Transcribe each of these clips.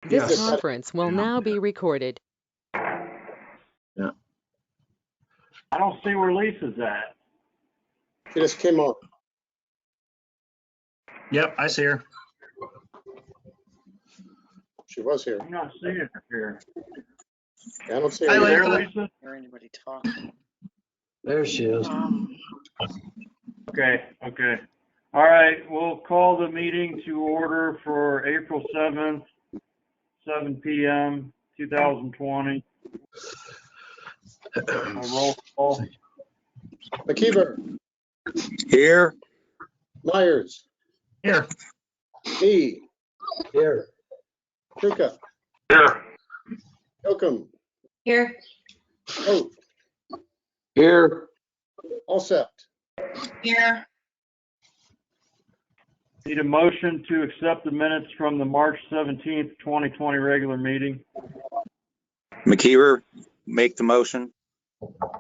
This Yes. conference will now be recorded. Yeah. I don't see where Lisa's at. She just came on. Yep, I see her. She was here. I'm not seeing her here. I don't see Hi, her. Are you Lisa. there, Lisa? Hear anybody talk? There she is. Okay. All right, we'll call the meeting to order for April 7th, 7 p.m., 2020. Roll call. McKeever, Here. Myers, Here. E, Here. Kruka, Here. Yoakum, Here. Oath, Here. Alsept. Here. Need a motion to accept the minutes from the March 17th, 2020 regular meeting. McKeever, make the motion.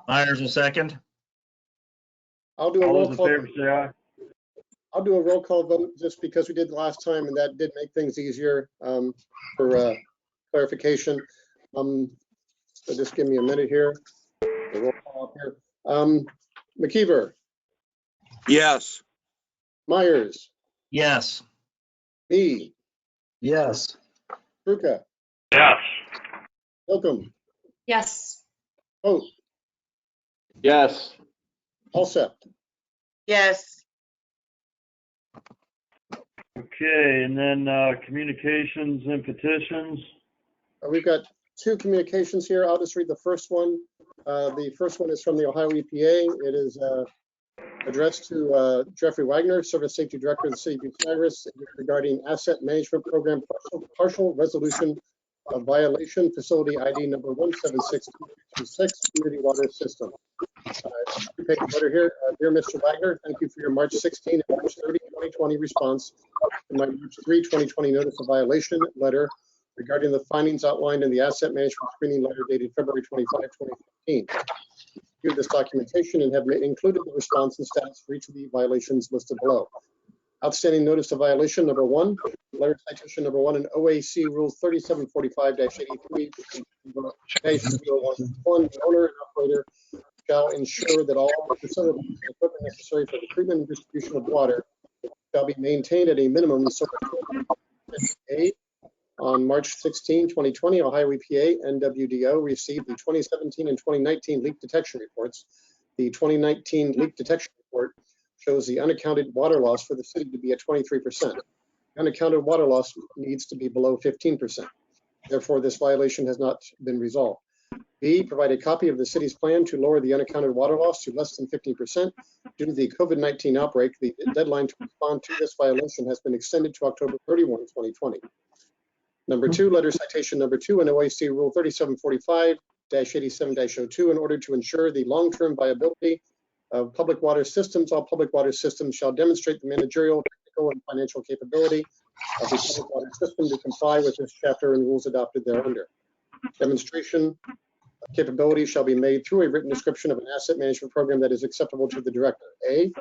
Myers will second. I'll do a All roll those in call. favor say aye. I'll do a roll call vote just because we did last time and that did make things easier for clarification. So just give me a minute here. The roll call up here. McKeever, Yes. Myers, Yes. E, Yes. Kruka, Yes. Yoakum, Yes. Oath, Yes. Alsept. Yes. Okay, and then communications and petitions. We've got two communications here. I'll just read the first one. The first one is from the Ohio EPA. It is addressed to Jeffrey Wagner, Service Safety Director of the City of Bucyrus, regarding Asset Management Program partial resolution of violation, facility ID number 17626, Community Water System. Two-page letter here. Dear Mr. Wagner, thank you for your March 16 and March 30, 2020 response to my March 3, 2020 notice of violation letter regarding the findings outlined in the Asset Management Screening Letter dated February 25, 2015. Reviewed this documentation and have included the response and stats for each of the violations listed below. Outstanding notice of violation number 1, letter citation number 1 in OAC Rules 3745-83, the owner and operator shall ensure that all facilities and equipment necessary for the treatment and distribution of water shall be maintained at a minimum. So, A, on March 16, 2020, Ohio EPA NWDO received the 2017 and 2019 leak detection reports. The 2019 leak detection report shows the unaccounted water loss for the city to be at 23%. Unaccounted water loss needs to be below 15%. Therefore, this violation has not been resolved. B, provide a copy of the city's plan to lower the unaccounted water loss to less than 15%. Due to the COVID-19 outbreak, the deadline to respond to this violation has been extended to October 31, 2020. Number 2, letter citation number 2 in OAC Rule 3745-87-02, in order to ensure the long-term viability of public water systems, all public water systems shall demonstrate the managerial, technical, and financial capability of the public water system to comply with this chapter and rules adopted thereunder. Demonstration capability shall be made through a written description of an asset management program that is acceptable to the director. A,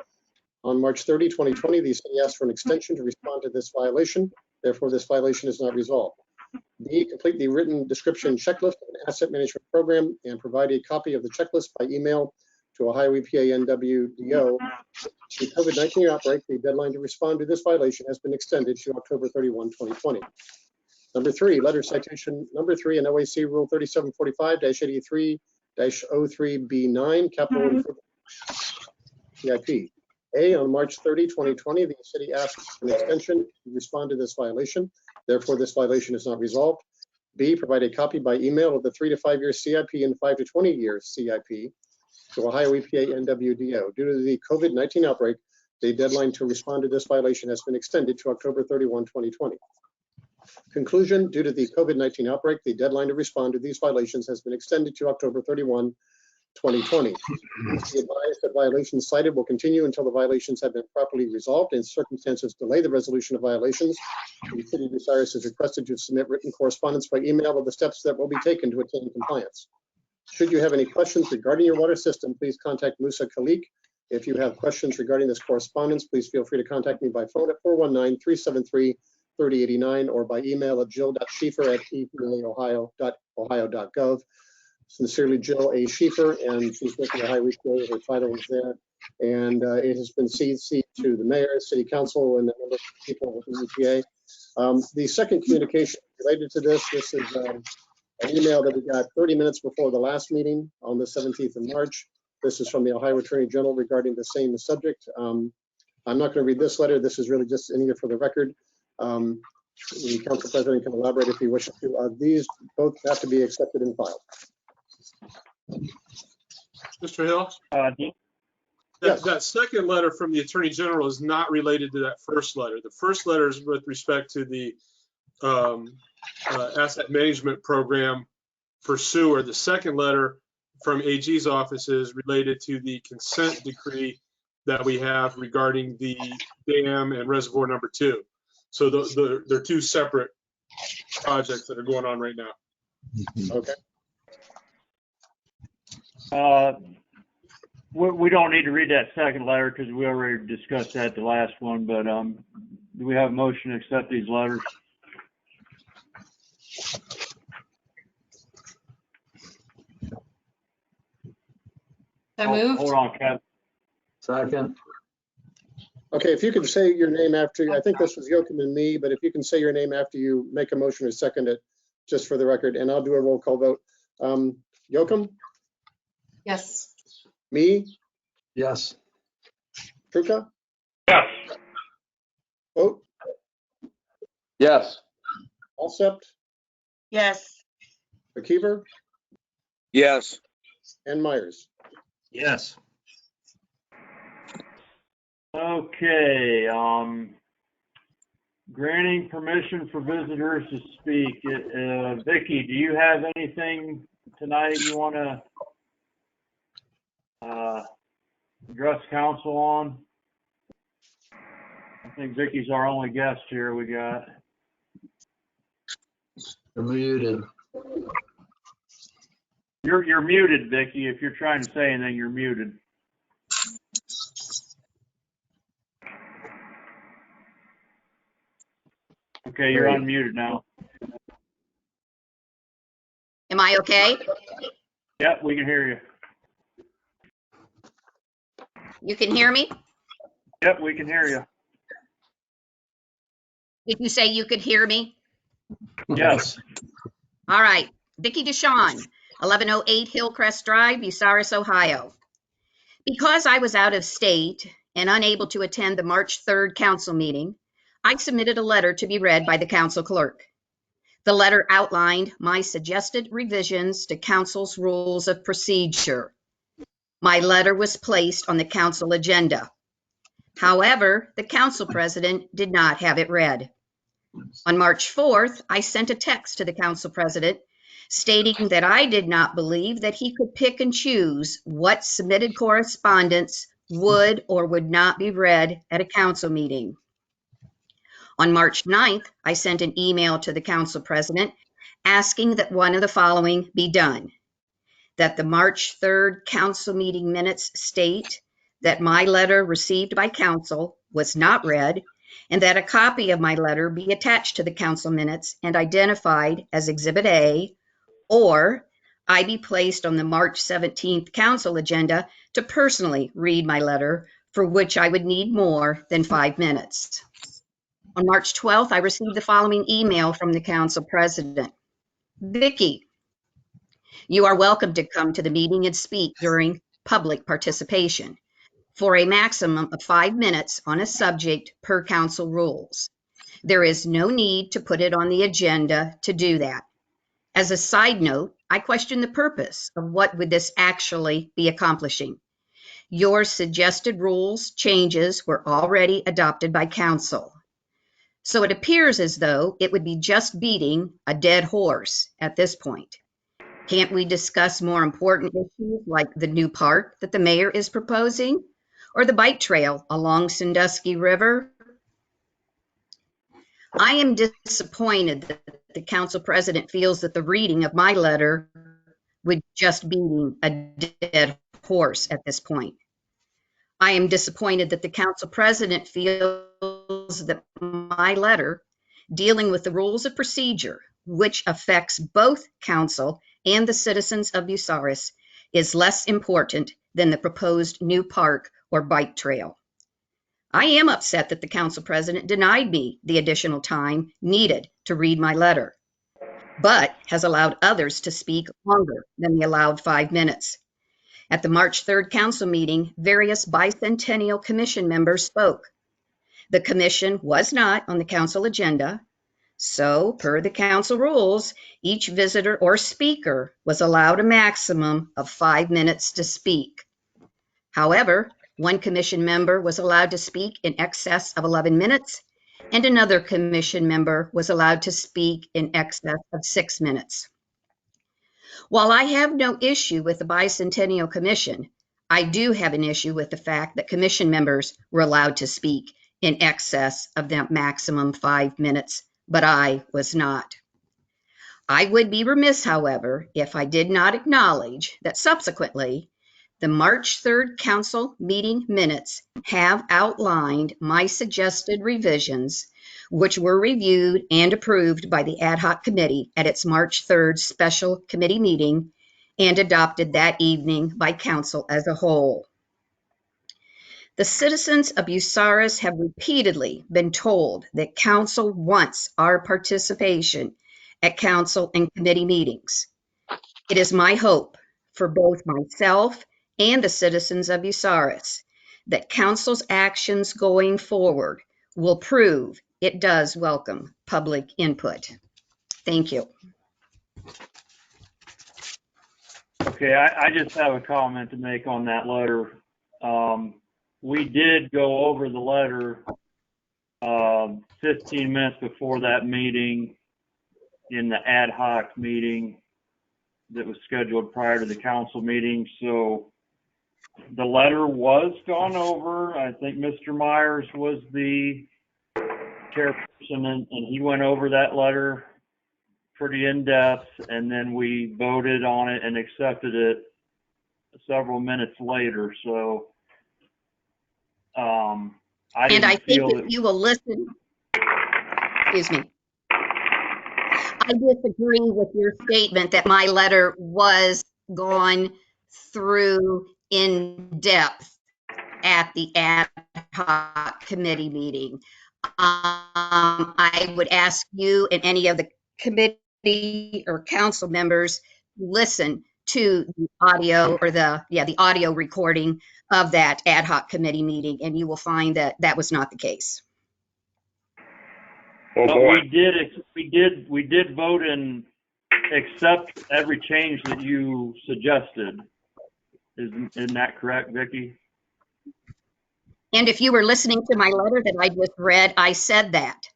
on March 30, 2020, the city asked for an extension to respond to this violation. Therefore, this violation is not resolved. B, complete the written description checklist of an asset management program and provide a copy of the checklist by email to Ohio EPA NWDO. The COVID-19 outbreak, the deadline to respond to this violation has been extended to October 31, 2020. Number 3, letter citation number 3 in OAC Rule 3745-83-03B9, capital improvement CIP. A, on March 30, 2020, the city asked an extension to respond to this violation. Therefore, this violation is not resolved. B, provide a copy by email of the 3 to 5 year CIP and 5 to 20 year CIP to Ohio EPA NWDO. Due to the COVID-19 outbreak, the deadline to respond to this violation has been extended to October 31, 2020. Conclusion, due to the COVID-19 outbreak, the deadline to respond to these violations has been extended to October 31, 2020. The advice that violations cited will continue until the violations have been properly resolved and circumstances delay the resolution of violations. The City of Bucyrus is requested to submit written correspondence by email of the steps that will be taken to attain compliance. Should you have any questions regarding your water system, please contact Musa Khalik. If you have questions regarding this correspondence, please feel free to contact me by phone at 3089 or by email at jill.schieffer@epa.ohio.gov. Sincerely, Jill A. Schieffer, and she's with the Ohio Weekly. Her title is there. And it has been CC'd to the mayor, city council, and a number of people with the EPA. The second communication related to this is an email that we got 30 minutes before the last meeting on the 17th of March. This is from the Ohio Attorney General regarding the same subject. I'm not going to read this letter. This is really just in here for the record. The council president can elaborate if he wishes to. These both have to be accepted and filed. Mr. Hill? Yes. That second letter from the Attorney General is not related to that first letter. The first letter is with respect to the asset management program pursuant. The second letter from AG's office is related to the consent decree that we have regarding the dam and reservoir number 2. So they're two separate projects that are going on right now. Okay. We don't need to read that second letter because we already discussed that the last one, but do we have a motion to accept these letters? So moved. Hold on, Kev. Second. Okay, if you can say your name after, I think this was Joachim and me, but if you can say your name after you make a motion or second it, just for the record, and I'll do a roll call vote. Joachim? Yes. Me? Yes. Truca? Yes. Vote? Yes. Alsept? Yes. McKeever? Yes. And Myers? Yes. Okay, granting permission for visitors to speak. Vicky, do you have anything tonight you want to address council on? I think Vicky's our only guest here we got. You're muted. You're muted, Vicky. If you're trying to say anything, you're muted. Okay, you're unmuted now. Am I okay? Yep, we can hear you. You can hear me? Yep, we can hear you. Did you say you could hear me? Yes. All right. Vicki DeShawn, 1108 Hillcrest Drive, Bucyrus, Ohio. Because I was out of state and unable to attend the March 3rd council meeting, I submitted a letter to be read by the council clerk. The letter outlined my suggested revisions to council's rules of procedure. My letter was placed on the council agenda. However, the council president did not have it read. On March 4th, I sent a text to the council president stating that I did not believe that he could pick and choose what submitted correspondence would or would not be read at a council meeting. On March 9th, I sent an email to the council president asking that one of the following be done: that the March 3rd council meeting minutes state that my letter received by council was not read, and that a copy of my letter be attached to the council minutes and identified as Exhibit A, or I be placed on the March 17th council agenda to personally read my letter, for which I would need more than 5 minutes. On March 12th, I received the following email from the council president. Vicki, you are welcome to come to the meeting and speak during public participation for a maximum of 5 minutes on a subject per council rules. There is no need to put it on the agenda to do that. As a side note, I question the purpose of what would this actually be accomplishing. Your suggested rules changes were already adopted by council. So it appears as though it would be just beating a dead horse at this point. Can't we discuss more important issues like the new park that the mayor is proposing, or the bike trail along Sandusky River? I am disappointed that the council president feels that the reading of my letter would just beating a dead horse at this point. I am disappointed that the council president feels that my letter dealing with the rules of procedure, which affects both council and the citizens of Bucyrus, is less important than the proposed new park or bike trail. I am upset that the council president denied me the additional time needed to read my letter, but has allowed others to speak longer than the allowed 5 minutes. At the March 3rd council meeting, various bicentennial commission members spoke. The commission was not on the council agenda, so per the council rules, each visitor or speaker was allowed a maximum of 5 minutes to speak. However, one commission member was allowed to speak in excess of 11 minutes, and another commission member was allowed to speak in excess of 6 minutes. While I have no issue with the Bicentennial Commission, I do have an issue with the fact that commission members were allowed to speak in excess of that maximum 5 minutes, but I was not. I would be remiss, however, if I did not acknowledge that subsequently, the March 3rd council meeting minutes have outlined my suggested revisions, which were reviewed and approved by the ad hoc committee at its March 3rd special committee meeting and adopted that evening by council as a whole. The citizens of Bucyrus have repeatedly been told that council wants our participation at council and committee meetings. It is my hope for both myself and the citizens of Bucyrus that council's actions going forward will prove it does welcome public input. Thank you. Okay, I just have a comment to make on that letter. We did go over the letter 15 minutes before that meeting in the ad hoc meeting that was scheduled prior to the council meeting. So the letter was gone over. I think Mr. Myers was the chairperson, and he went over that letter pretty in depth, and then we voted on it and accepted it several minutes later. So I think that you will listen. Excuse me. I disagree with your statement that my letter was gone through in depth at the ad hoc committee meeting. I would ask you and any of the committee or council members to listen to the audio or the audio recording of that ad hoc committee meeting, and you will find that that was not the case. Oh, but boy. we did vote and accept every change that you suggested. Isn't that correct, Vicki? And if you were listening to my letter that I just read, I said that.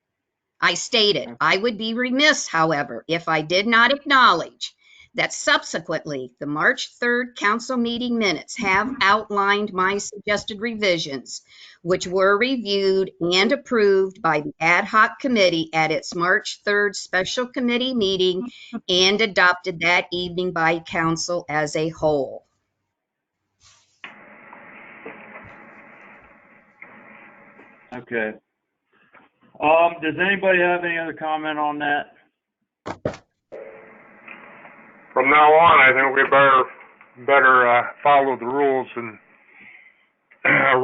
I stated, I would be remiss, however, if I did not acknowledge that subsequently the March 3rd council meeting minutes have outlined my suggested revisions, which were reviewed and approved by the ad hoc committee at its March 3rd special committee meeting and adopted that evening by council as a whole. Okay. Does anybody have any other comment on that? From now on, I think we better follow the rules and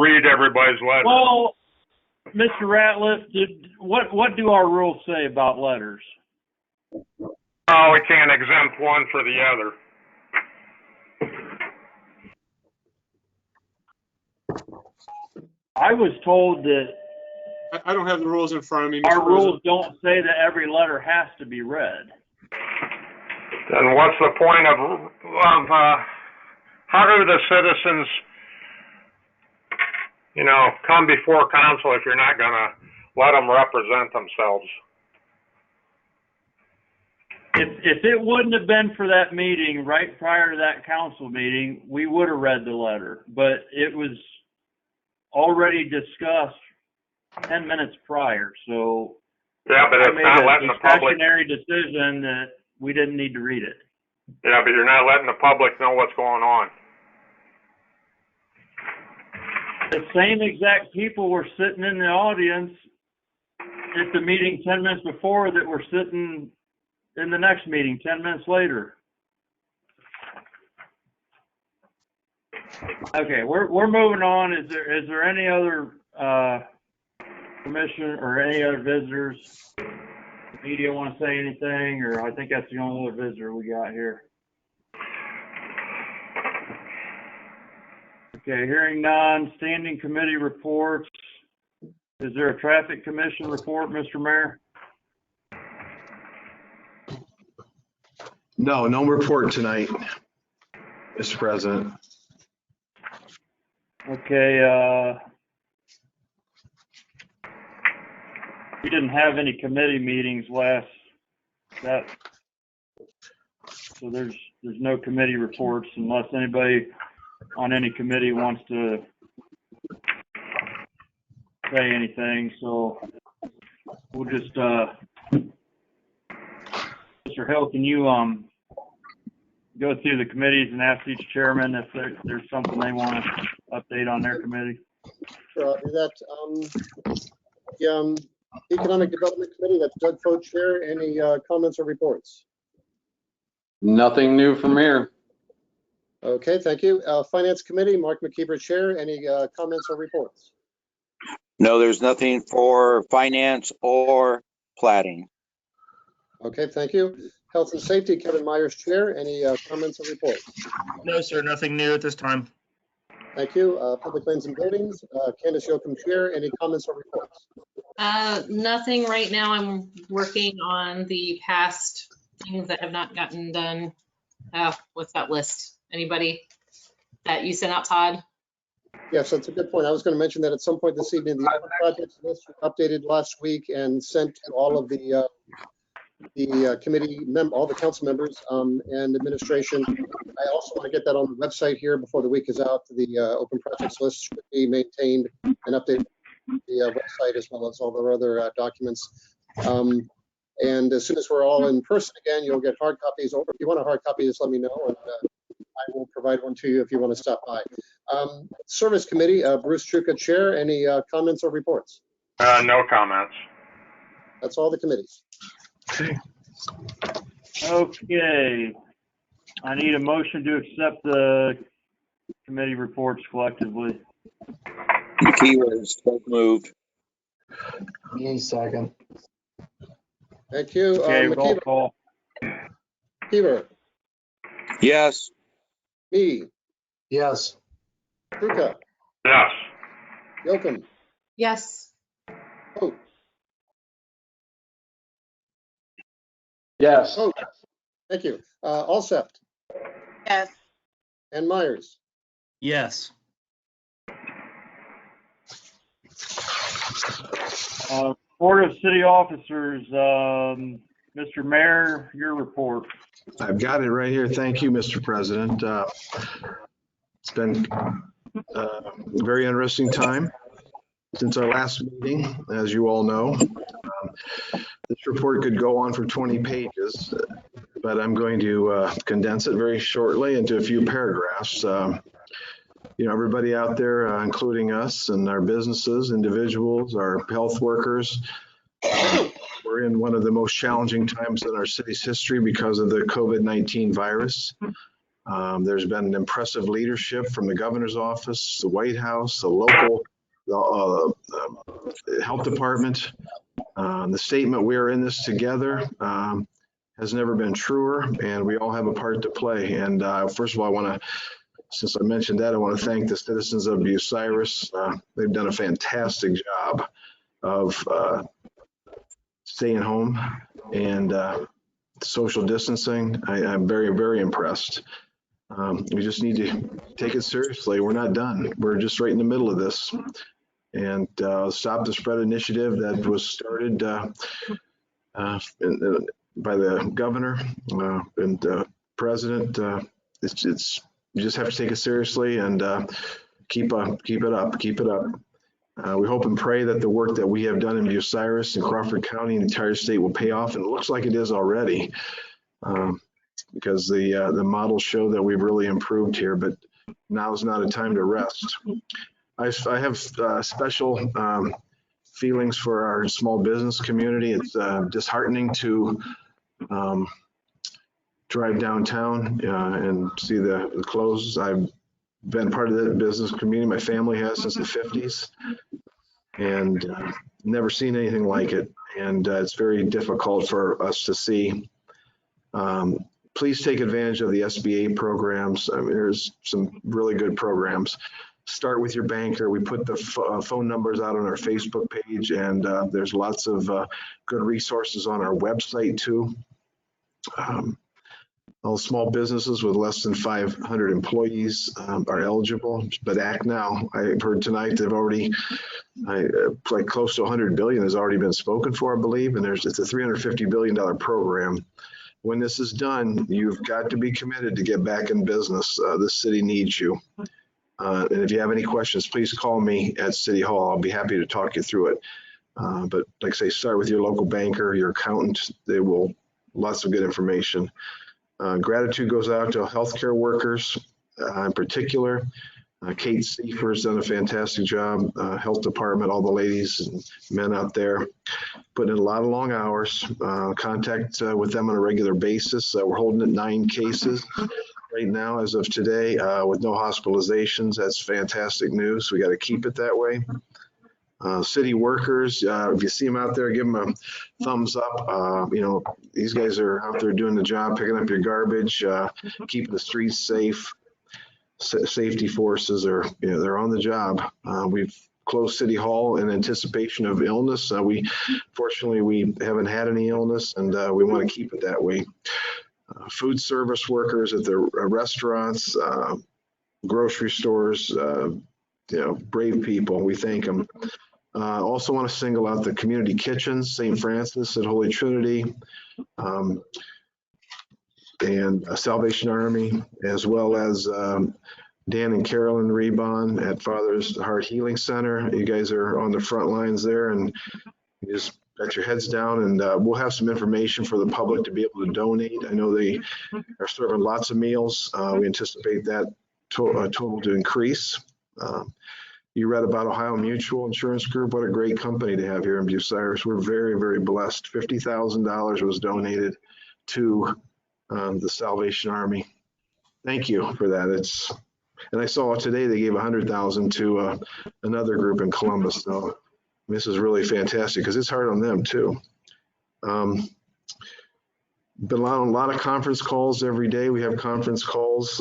read everybody's letter. Well, Mr. Ratliff, what do our rules say about letters? Oh, we can't exempt one for the other. I was told that I don't have the rules in front of me, Mr. our rules President. don't say that every letter has to be read. Then what's the point of how do the citizens, come before council if you're not gonna let them represent themselves? If it wouldn't have been for that meeting right prior to that council meeting, we would have read the letter, but it was already discussed 10 minutes prior. So Yeah, but it's not letting the public. discretionary decision that we didn't need to read it. Yeah, but you're not letting the public know what's going on. The same exact people were sitting in the audience at the meeting 10 minutes before that we're sitting in the next meeting 10 minutes later. Okay, we're moving on. Is there any other commission or any other visitors? The media want to say anything, or I think that's the only other visitor we got here. Okay, hearing none. Standing committee reports. Is there a traffic commission report, Mr. Mayor? No report tonight, Mr. President. Okay, we didn't have any committee meetings so there's no committee reports unless anybody on any committee wants to say anything. So we'll just, Mr. Hill, can you go through the committees and ask each chairman if there's something they want to update on their committee? Sure, I'll do that. The Economic Development Committee, that's Doug Fote, Chair. Any comments or reports? Nothing new from here. Okay, thank you. Finance Committee, Mark McKeever, Chair. Any comments or reports? No, there's nothing for finance or plating. Okay, thank you. Health and Safety, Kevin Myers, Chair. Any comments or reports? No, sir, nothing new at this time. Thank you. Public Lands and Buildings, Candace Yoakum, Chair. Any comments or reports? Nothing right now. I'm working on the past things that have not gotten done. What's that list? Anybody that you sent out, Todd? Yes, that's a good point. I was going to mention that at some point this evening, the open projects list was updated last week and sent to all of the committee all the council members and administration. I also want to get that on the website here before the week is out. The open projects list should be maintained and updated on the website as well as all the other documents. And as soon as we're all in person again, you'll get hard copies. Or if you want a hard copy, just let me know, and I will provide one to you if you want to stop by. Service Committee, Bruce Truca, Chair. Any comments or reports? No comments. That's all the committees. Okay. I need a motion to accept the committee reports collectively. McKeever is so moved. Me second. Thank you. Okay, roll call. McKeever, Yes. me, Yes. Truca, Yes. Yoakum, Yes. Fote, Yes. Fote. Thank you. Alsept Yes. and Myers. Yes. Board of City Officers, Mr. Mayor, your report. I've got it right here. Thank you, Mr. President. It's been a very interesting time since our last meeting, as you all know. This report could go on for 20 pages, but I'm going to condense it very shortly into a few paragraphs. Everybody out there, including us and our businesses, individuals, our health workers, we're in one of the most challenging times in our city's history because of the COVID-19 virus. There's been impressive leadership from the governor's office, the White House, the local health department. The statement, "We are in this together," has never been truer, and we all have a part to play. And first of all, since I mentioned that, I want to thank the citizens of Bucyrus. They've done a fantastic job of staying home and social distancing. I'm very, very impressed. We just need to take it seriously. We're not done. We're just right in the middle of this. And Stop the Spread initiative that was started by the governor and the president. You just have to take it seriously and keep it up. We hope and pray that the work that we have done in Bucyrus and Crawford County and the entire state will pay off, and it looks like it is already, because the models show that we've really improved here. But now is not a time to rest. I have special feelings for our small business community. It's disheartening to drive downtown and see the closures. I've been part of that business community. My family has since the 50s, and never seen anything like it. And it's very difficult for us to see. Please take advantage of the SBA programs. I mean, there's some really good programs. Start with your banker. We put the phone numbers out on our Facebook page, and there's lots of good resources on our website too. All small businesses with less than 500 employees are eligible, but act now. I heard tonight they've already, like close to 100 billion has already been spoken for, I believe, and it's a $350 billion program. When this is done, you've got to be committed to get back in business. This city needs you. And if you have any questions, please call me at City Hall. I'll be happy to talk you through it. But like I say, start with your local banker, your accountant. They will, lots of good information. Gratitude goes out to healthcare workers in particular. Kate Seifer has done a fantastic job. Health department, all the ladies and men out there, putting in a lot of long hours. Contact with them on a regular basis. We're holding at 9 cases right now as of today with no hospitalizations. That's fantastic news. We got to keep it that way. City workers, if you see them out there, give them a thumbs up. You know, these guys are out there doing the job, picking up your garbage, keeping the streets safe. Safety forces are, you know, they're on the job. We've closed City Hall in anticipation of illness. Fortunately, we haven't had any illness, and we want to keep it that way. Food service workers at the restaurants, grocery stores, you know, brave people. We thank them. Also want to single out the community kitchens, St. Francis at Holy Trinity, and Salvation Army, as well as Dan and Carolyn Rebon at Father's Heart Healing Center. You guys are on the front lines there, and you just got your heads down, and we'll have some information for the public to be able to donate. I know they are serving lots of meals. We anticipate that total to increase. You read about Ohio Mutual Insurance Group. What a great company to have here in Bucyrus. We're very, very blessed. $50,000 was donated to the Salvation Army. Thank you for that. And I saw today they gave $100,000 to another group in Columbus. So this is really fantastic because it's hard on them too. Been a lot of conference calls every day. We have conference calls,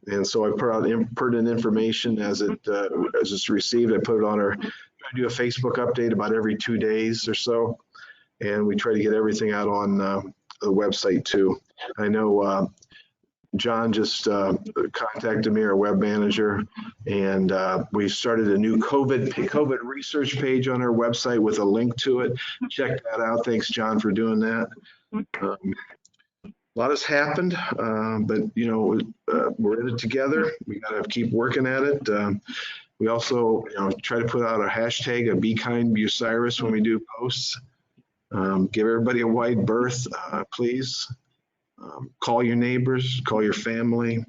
and so I put out pertinent information as it's received. I put it on I do a Facebook update about every 2 days or so, and we try to get everything out on the website too. I know John just contacted me, our web manager, and we started a new COVID research page on our website with a link to it. Check that out. Thanks, John, for doing that. A lot has happened, but you know, we're in it together. We got to keep working at it. We also, you know, try to put out a hashtag of Be Kind Bucyrus when we do posts. Give everybody a wide berth, please. Call your neighbors, call your family,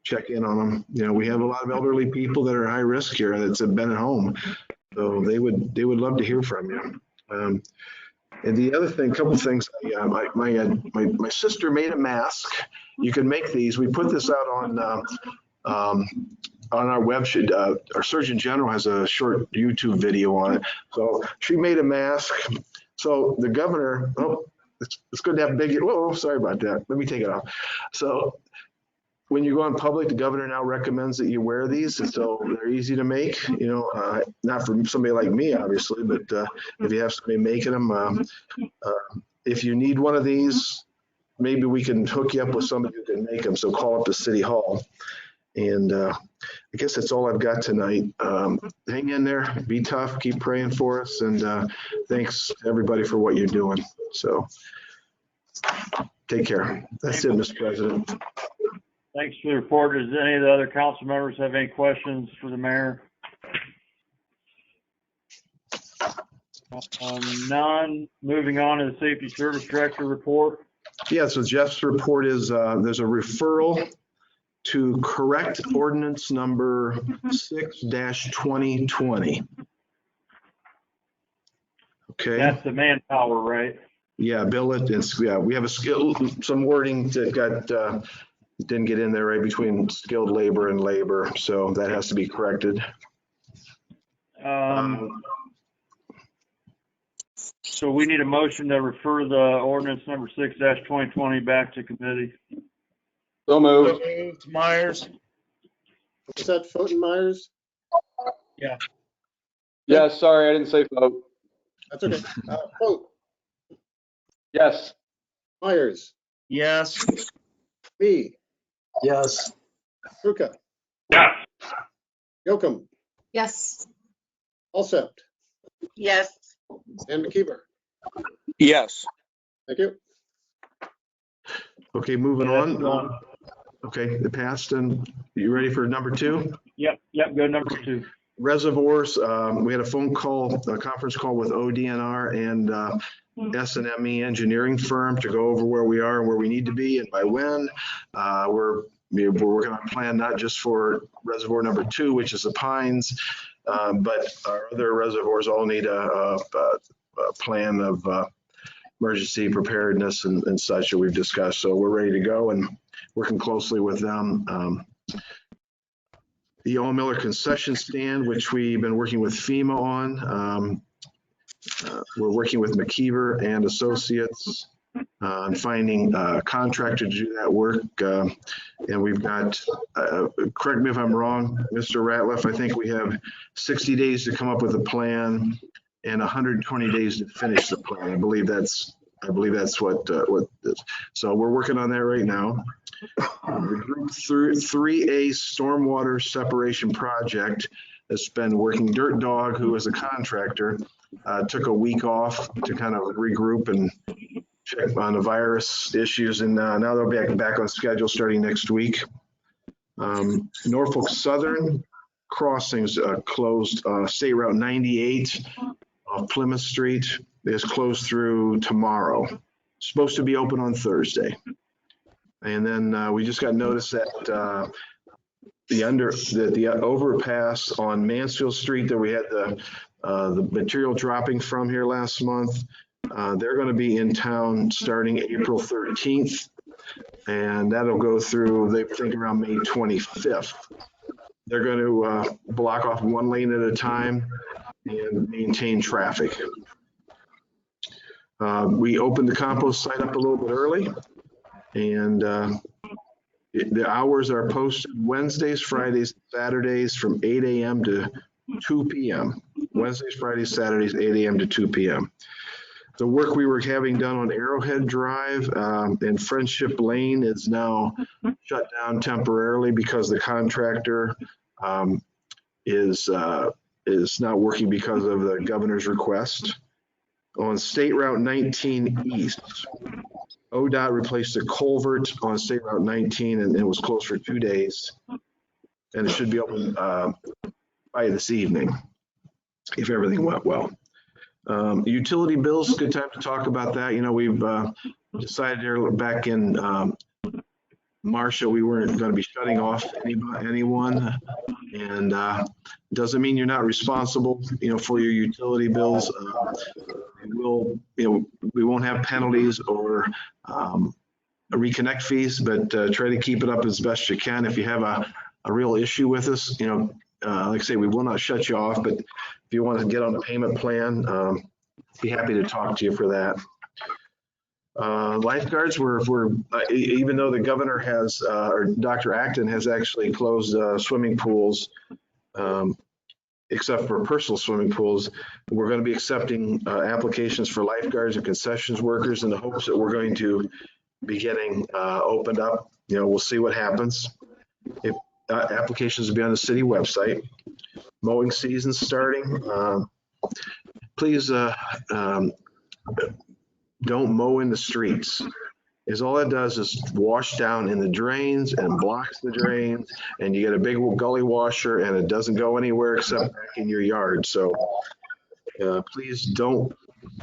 check in on them. You know, we have a lot of elderly people that are high risk here that have been at home, so they would love to hear from you. And the other thing, couple of things, my sister made a mask. You can make these. We put this out on our website. Our Surgeon General has a short YouTube video on it. So she made a mask. So the governor, it's good to have big, whoa, sorry about that. Let me take it off. So when you go in public, the governor now recommends that you wear these. And so they're easy to make, you know, not for somebody like me, obviously, but if you have somebody making them, if you need one of these, maybe we can hook you up with somebody who can make them. So call up the City Hall. And I guess that's all I've got tonight. Hang in there, be tough, keep praying for us. And thanks to everybody for what you're doing. So take care. That's it, Mr. President. Thanks for the report. Does any of the other council members have any questions for the mayor? None. Moving on to the Safety Service Director report. Yeah, so Jeff's report is there's a referral to correct ordinance number 6-2020. Okay. That's the manpower, right? Yeah, billet, yeah, we have a skill, some wording that got, didn't get in there right between skilled labor and labor, so that has to be corrected. So we need a motion to refer the ordinance number 6-2020 back to committee. So moved. Moved. Myers. Is that Fountain Myers? Yes, sorry, I didn't say vote. That's okay. Vote. Yes. Myers, Yes. me, Yes. Ruka, Yes. Yocum, Yes. Alsept, Yes. and McKeever. Yes. Thank you. Okay, moving Yeah, that's on. gone. Okay, it passed, and you ready for number 2? Yep, go number 2. Reservoirs, we had a conference call with ODNR and S&ME engineering firm to go over where we are and where we need to be and by when. We're working on a plan not just for reservoir number 2, which is the Pines, but our other reservoirs all need a plan of emergency preparedness and such that we've discussed. So we're ready to go and working closely with them. The Owen Miller concession stand, which we've been working with FEMA on. We're working with McKeever and Associates on finding a contractor to do that work. And we've got, correct me if I'm wrong, Mr. Ratliff, I think we have 60 days to come up with a plan and 120 days to finish the plan. I believe that's what so we're working on that right now. The Group 3A Stormwater Separation Project has been working. Dirt Dog, who is a contractor, took a week off to kind of regroup and check on the virus issues, and now they'll be back on schedule starting next week. Norfolk Southern crossings closed. State Route 98 off Plymouth Street is closed through tomorrow. Supposed to be open on Thursday. And then we just got notice that the overpass on Mansfield Street that we had the material dropping from here last month, they're going to be in town starting April 13th, and that'll go through, they think, around May 25th. They're going to block off one lane at a time and maintain traffic. We opened the compost site up a little bit early, and the hours are posted Wednesdays, Fridays, Saturdays from 8 a.m. to 2 p.m. Wednesdays, Fridays, Saturdays, 8 a.m. to 2 p.m. The work we were having done on Arrowhead Drive and Friendship Lane is now shut down temporarily because the contractor is not working because of the governor's request. On State Route 19 East, ODOT replaced a culvert on State Route 19 and it was closed for 2 days. And it should be open by this evening if everything went well. Utility bills, good time to talk about that. You know, we've decided there back in March that we weren't going to be shutting off anyone, and doesn't mean you're not responsible, you know, for your utility bills. We won't have penalties or reconnect fees, but try to keep it up as best you can. If you have a real issue with us, you know, like I say, we will not shut you off, but if you want to get on a payment plan, be happy to talk to you for that. Lifeguards, even though the governor has, or Dr. Acton has actually closed swimming pools, except for personal swimming pools, we're going to be accepting applications for lifeguards and concessions workers in the hopes that we're going to be getting opened up. You know, we'll see what happens. If applications will be on the city website. Mowing season starting. Please don't mow in the streets. Is all it does is wash down in the drains and blocks the drains, and you get a big gully washer and it doesn't go anywhere except back in your yard. So please don't.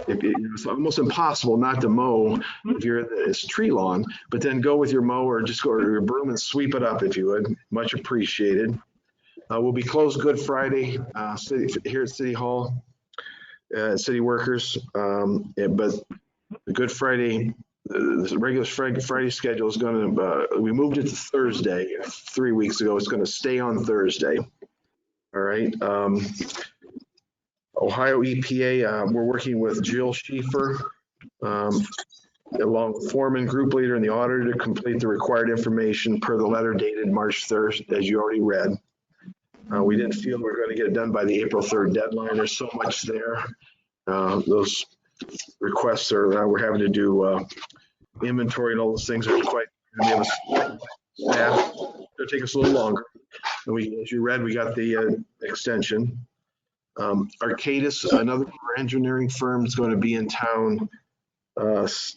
It's almost impossible not to mow if you're in this tree lawn, but then go with your mower, just go to your broom and sweep it up if you would. Much appreciated. We'll be closed Good Friday here at City Hall. city workers. But the Good Friday, the regular Friday schedule is going to, we moved it to Thursday 3 weeks ago. It's going to stay on Thursday. All right. Ohio EPA, we're working with Jill Schieffer, along with foreman, group leader, and the auditor to complete the required information per the letter dated March 3rd, as you already read. We didn't feel we were going to get it done by the April 3rd deadline. There's so much there. Those requests are, we're having to do inventory and all those things are quite, we have a staff. It'll take us a little longer. And we, as you read, we got the extension. Arcadis, another engineering firm, is going to be in town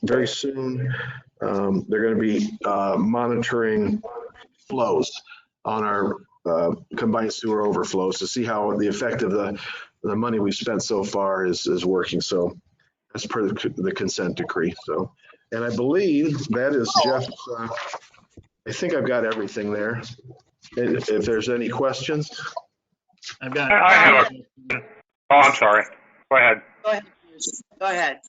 very soon. They're going to be monitoring flows on our combined sewer overflows to see how the effect of the money we've spent so far is working. So that's per the consent decree. So, and I believe that is Jeff's, I think I've got everything there. If there's any questions. I've got. I have a, oh, I'm sorry. Go ahead. Go ahead.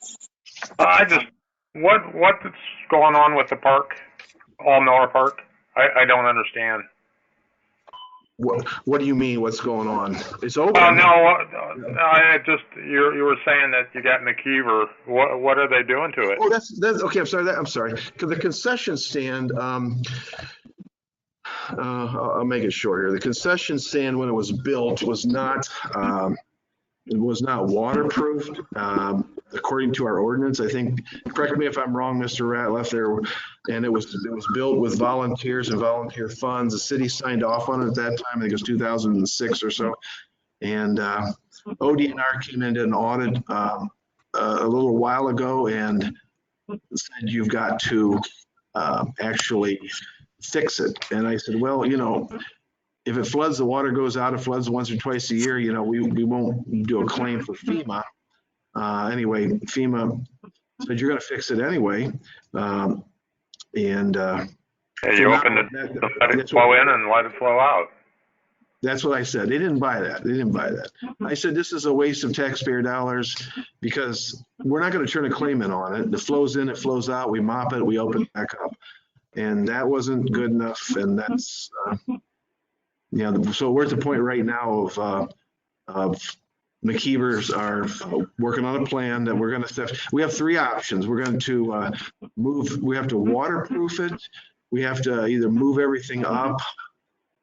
I just, what's going on with the park, All Miller Park? I don't understand. What do you mean? What's going on? It's open. No, I just, you were saying that you got McKeever. What are they doing to it? Oh, that's okay. I'm sorry. The concession stand. I'll make it short here. The concession stand, when it was built, was not waterproofed. According to our ordinance, I think. Correct me if I'm wrong, Mr. Ratliff. There, and it was built with volunteers and volunteer funds. The city signed off on it at that time. I think it was 2006 or so. And ODNR came in and did an audit a little while ago and said you've got to actually fix it. And I said, well, if it floods, the water goes out. It floods once or twice a year. We won't do a claim for FEMA. Anyway, FEMA said you're going to fix it anyway. Hey, you opened it, let it flow in and let it flow out. That's what I said. They didn't buy that. I said, this is a waste of taxpayer dollars because we're not going to turn a claim in on it. It flows in, it flows out. We mop it, we open it back up. And that wasn't good enough. And that's, so we're at the point right now of McKeevers are working on a plan that we're going to, we have three options. We're going to we have to waterproof it. We have to either move everything up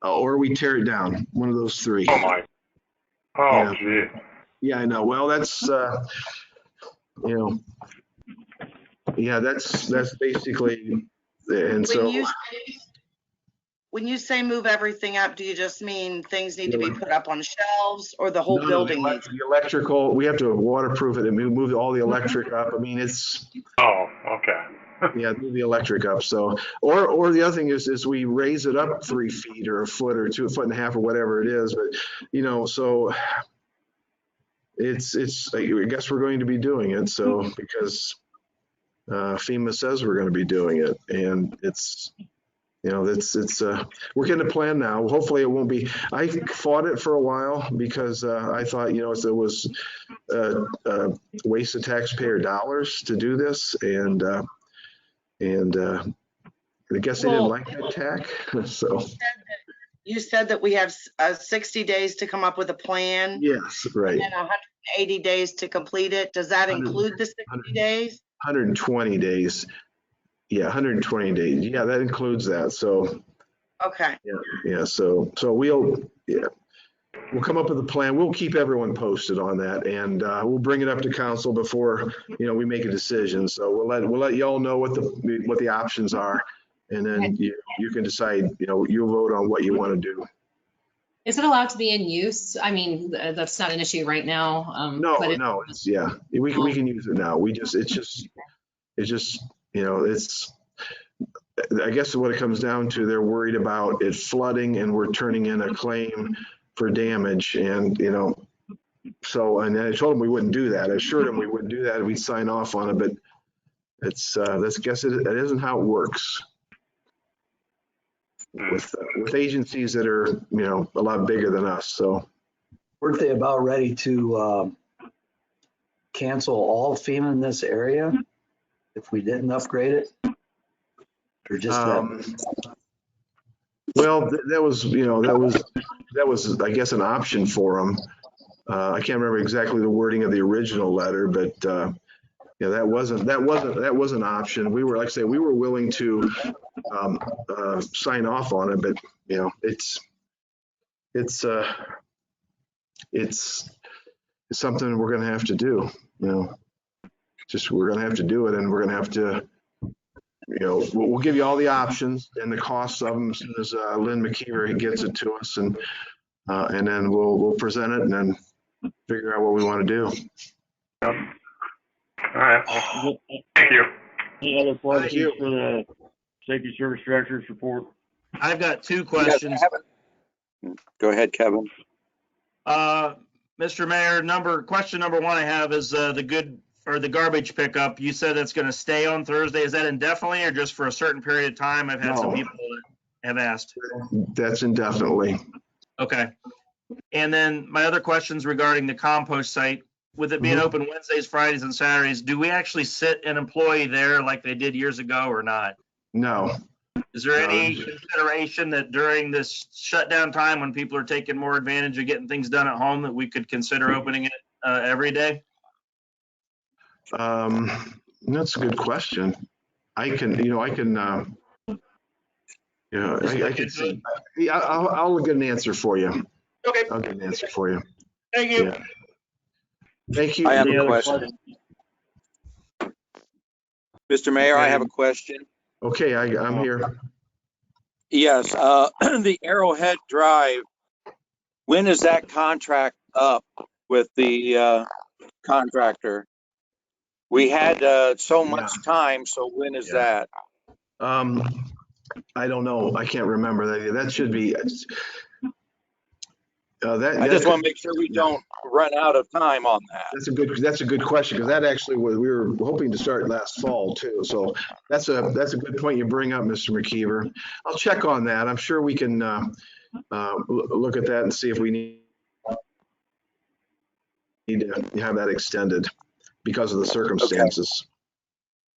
or we tear it down. One of those three. Oh my. Oh, gee. Yeah, I know. Well, that's, that's basically, and so. When you say move everything up, do you just mean things need to be put up on shelves or the whole building? The electrical, we have to waterproof it and move all the electric up. I mean, it's. Oh, okay. Yeah, move the electric up. So, or the other thing is we raise it up 3 feet or a foot or 2.5 feet or whatever it is. But, so it's, I guess we're going to be doing it. So, because FEMA says we're going to be doing it and it's, we're getting a plan now. Hopefully it won't be, I fought it for a while because I thought, it was a waste of taxpayer dollars to do this. And I guess they didn't like that tack. So you said that we have 60 days to come up with a plan. Yes, right. And 180 days to complete it. Does that include the 60 days? 120 days. Yeah, 120 days. Yeah, that includes that. So. Okay. Yeah. So we'll come up with a plan. We'll keep everyone posted on that, and we'll bring it up to council before we make a decision. So we'll let y'all know what the options are, and then you can decide. You'll vote on what you want to do. Is it allowed to be in use? I mean, that's not an issue right now. No. We can use it now. It's just. It's, I guess what it comes down to, they're worried about it flooding and we're turning in a claim for damage. And, so, and I told them we wouldn't do that. I assured them we wouldn't do that. We'd sign off on it, but it's, I guess it isn't how it works with agencies that are, a lot bigger than us. So. Weren't they about ready to cancel all FEMA in this area if we didn't upgrade it? Or just that? Well, that was, that was, I guess, an option for them. I can't remember exactly the wording of the original letter, but that was an option. We were, like I say, we were willing to sign off on it, but it's something we're going to have to do. Just we're going to have to do it, and we're going to have to. We'll give you all the options and the costs of them as soon as Lynn McKeever gets it to us, and then we'll present it and then figure out what we want to do. All right. Thank you. Any other Thank questions you. for the Safety Service Director's report? I've got two Yes, questions. Go ahead, Kevin. Mr. Mayor, question number one I have is the garbage pickup. You said it's going to stay on Thursday. Is that indefinitely or just for a certain period of time? I've had some No. people that have asked. That's indefinitely. Okay. And then my other questions regarding the compost site, with it being open Wednesdays, Fridays, and Saturdays, do we actually sit an employee there like they did years ago or not? No. Is there any No. consideration that during this shutdown time when people are taking more advantage of getting things done at home that we could consider opening it every day? That's a good question. I can see. Yeah, I'll get an answer for you. Okay. I'll get an answer for you. Thank you. Yeah. Thank you. I have Any a other question. Mr. Mayor, I have a question. Okay, I'm here. Yes, the Arrowhead Drive, when is that contract up with the contractor? We had so much time, so when is that? I don't know. I can't remember that. That should be. I just want to make sure we don't run out of time on that. That's a good question, because that actually was, we were hoping to start last fall too. So that's a good point you bring up, Mr. McKeever. I'll check on that. I'm sure we can look at that and see if we need to have that extended because of the circumstances. Okay.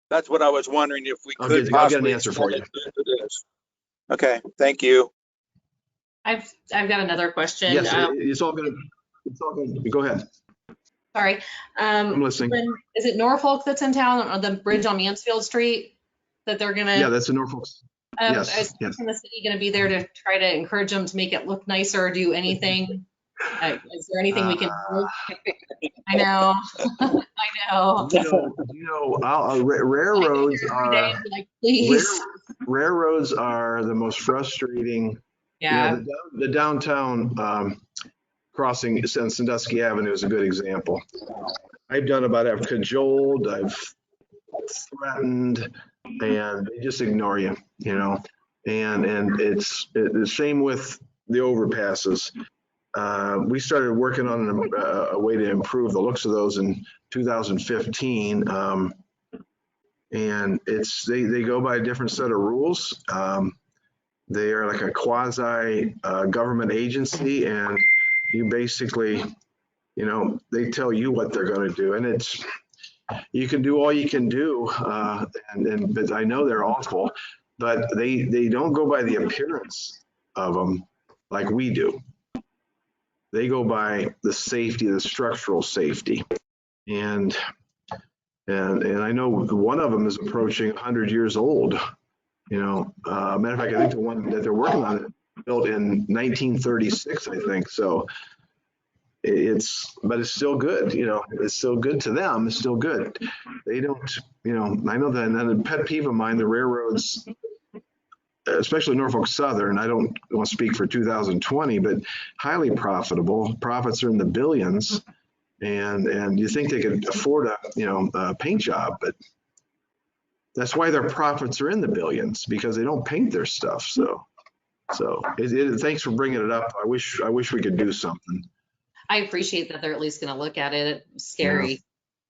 That's what I was wondering, if we could I'll get an possibly answer for you. extend it to this. Okay, thank you. I've got another question. Yes, it's all good. Go ahead. Sorry. I'm listening. Is it Norfolk that's in town, on the bridge on Mansfield Street that they're gonna? Yeah, that's in Norfolk. Yes, Is yes. the city gonna be there to try to encourage them to make it look nicer or do anything? Is there anything we can do? I know. I know. Railroads are Like, please. railroads are the most frustrating. Yeah. The downtown crossing Sandusky Avenue is a good example. I've done about it. I've cajoled, I've threatened, and they just ignore you, and it's the same with the overpasses. We started working on a way to improve the looks of those in 2015. And they go by a different set of rules. They are like a quasi government agency, and you basically, they tell you what they're going to do, and you can do all you can do. But I know they're awful, but they don't go by the appearance of them like we do. They go by the safety, the structural safety, and I know one of them is approaching 100 years old. Matter of fact, I think the one that they're working on built in 1936, I think. So but it's still good. It's still good to them. It's still good. They don't. I know that. And then a pet peeve of mine, the railroads, especially Norfolk Southern, I don't want to speak for 2020, but highly profitable. Profits are in the billions, and you think they could afford a paint job, but that's why their profits are in the billions, because they don't paint their stuff. So thanks for bringing it up. I wish we could do something. I appreciate that they're at least going to look at it. It's scary.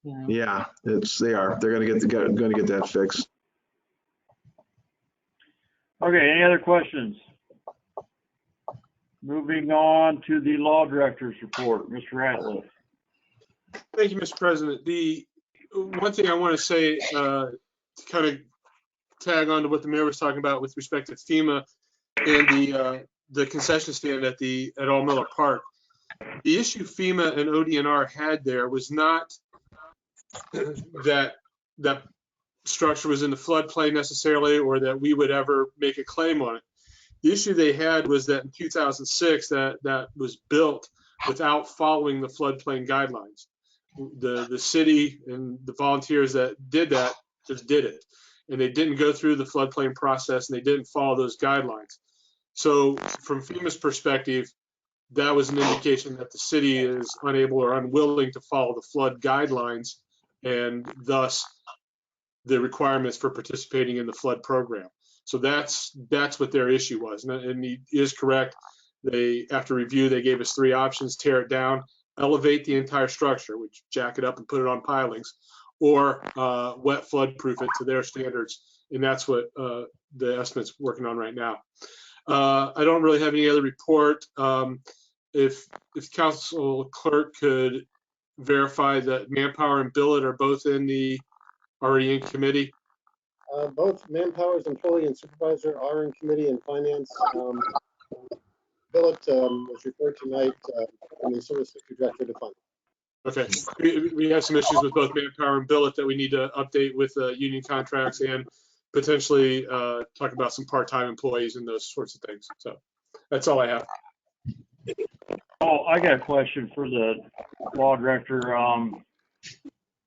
Yeah, they are. They're going to get that fixed. Okay, any other questions? Moving on to the Law Director's report, Mr. Ratliff. Thank you, Mr. President. The one thing I want to say, to kind of tag on to what the mayor was talking about with respect to FEMA and the concession stand at All Miller Park. The issue FEMA and ODNR had there was not that structure was in the floodplain necessarily, or that we would ever make a claim on it. The issue they had was that in 2006, that was built without following the floodplain guidelines. The city and the volunteers that did that just did it, and they didn't go through the floodplain process, and they didn't follow those guidelines. So from FEMA's perspective, that was an indication that the city is unable or unwilling to follow the flood guidelines, and thus the requirements for participating in the flood program. So that's what their issue was. And he is correct. After review, they gave us 3 options: tear it down, elevate the entire structure, which jack it up and put it on pilings, or wet flood proof it to their standards. And that's what the estimate's working on right now. I don't really have any other report. If council clerk could verify that manpower and billet are both already in committee. Both manpower's employee and supervisor are in committee and finance. Billet was referred tonight from the service director to finance. Okay, we have some issues with both manpower and billet that we need to update with union contracts, and potentially talk about some part-time employees and those sorts of things. So that's all I have. Oh, I got a question for the law director.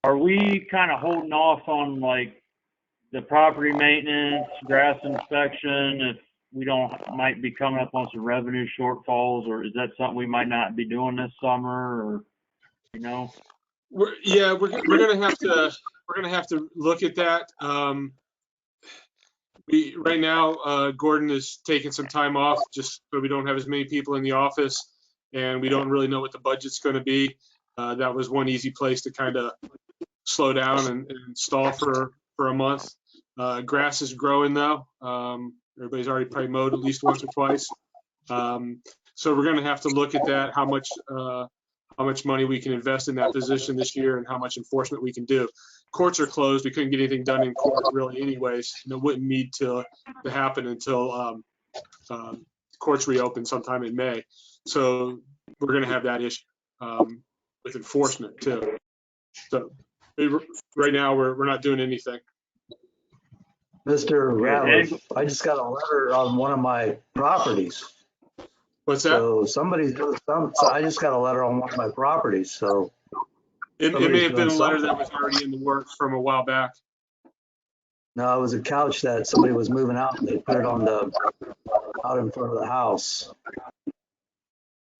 Are we kind of holding off on like the property maintenance, grass inspection, if we might be coming up on some revenue shortfalls, or is that something we might not be doing this summer, or, you know? We're gonna have to look at that. Right now, Gordon is taking some time off just so we don't have as many people in the office, and we don't really know what the budget's going to be. That was one easy place to kind of slow down and stall for a month. Grass is growing though. Everybody's already probably mowed at least once or twice. So we're going to have to look at that, how much money we can invest in that position this year and how much enforcement we can do. Courts are closed. We couldn't get anything done in court really anyways, and it wouldn't need to happen until courts reopen sometime in May. So we're going to have that issue with enforcement too. So right now we're not doing anything. Mr. Ratliff, I just got a letter on one of my properties. What's that? So somebody's doing something. So I just got a letter on one of my properties. So it may have been a letter that was already in the works from a while back. No, it was a couch that somebody was moving out, and they put it out in front of the house.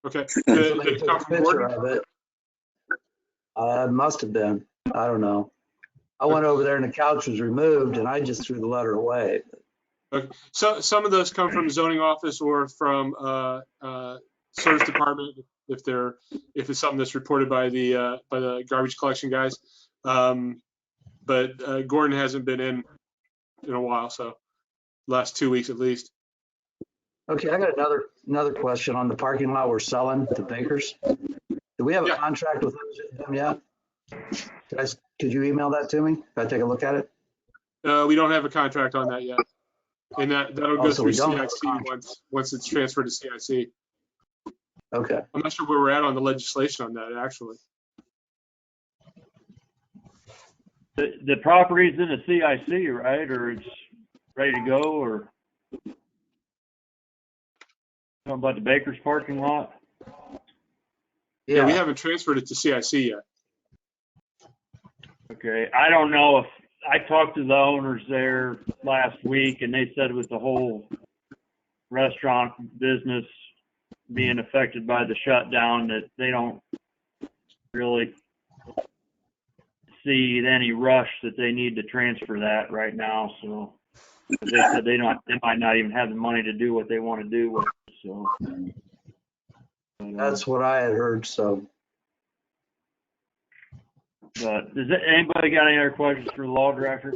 Okay. Somebody took a picture of it. Must have been. I don't know. I went over there and the couch was removed, and I just threw the letter away. Okay. So some of those come from the zoning office or from service department if it's something that's reported by the garbage collection guys. But Gordon hasn't been in a while, so last 2 weeks at least. Okay, I got another question on the parking lot we're selling to Bakers. Do we have a contract with them yet? Could you email that to me? Can I take a look at it? We don't have a contract on that yet. And that'll go through CIC once it's transferred to CIC. Okay. I'm not sure where we're at on the legislation on that, actually. The property's in the CIC, right? Or it's ready to go, or talking about the Baker's parking lot? Yeah, we haven't transferred it to CIC yet. Okay, I don't know if I talked to the owners there last week, and they said with the whole restaurant business being affected by the shutdown that they don't really see any rush that they need to transfer that right now. So they said they might not even have the money to do what they want to do with it. So that's what I had heard. So. But does anybody got any other questions for the law director?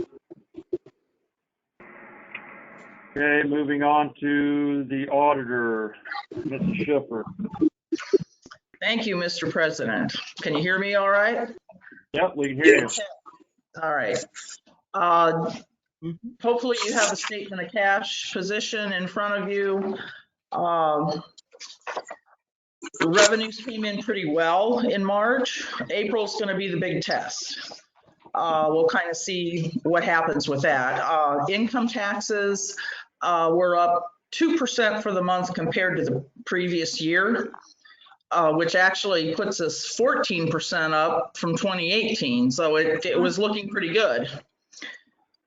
Okay, moving on to the auditor, Mrs. Schiffer. Thank you, Mr. President. Can you hear me all right? Yep, we can hear you. All right. Hopefully you have a statement of cash position in front of you. The revenues came in pretty well in March. April's going to be the big test. We'll kind of see what happens with that. Income taxes were up 2% for the month compared to the previous year, which actually puts us 14% up from 2018. So it was looking pretty good.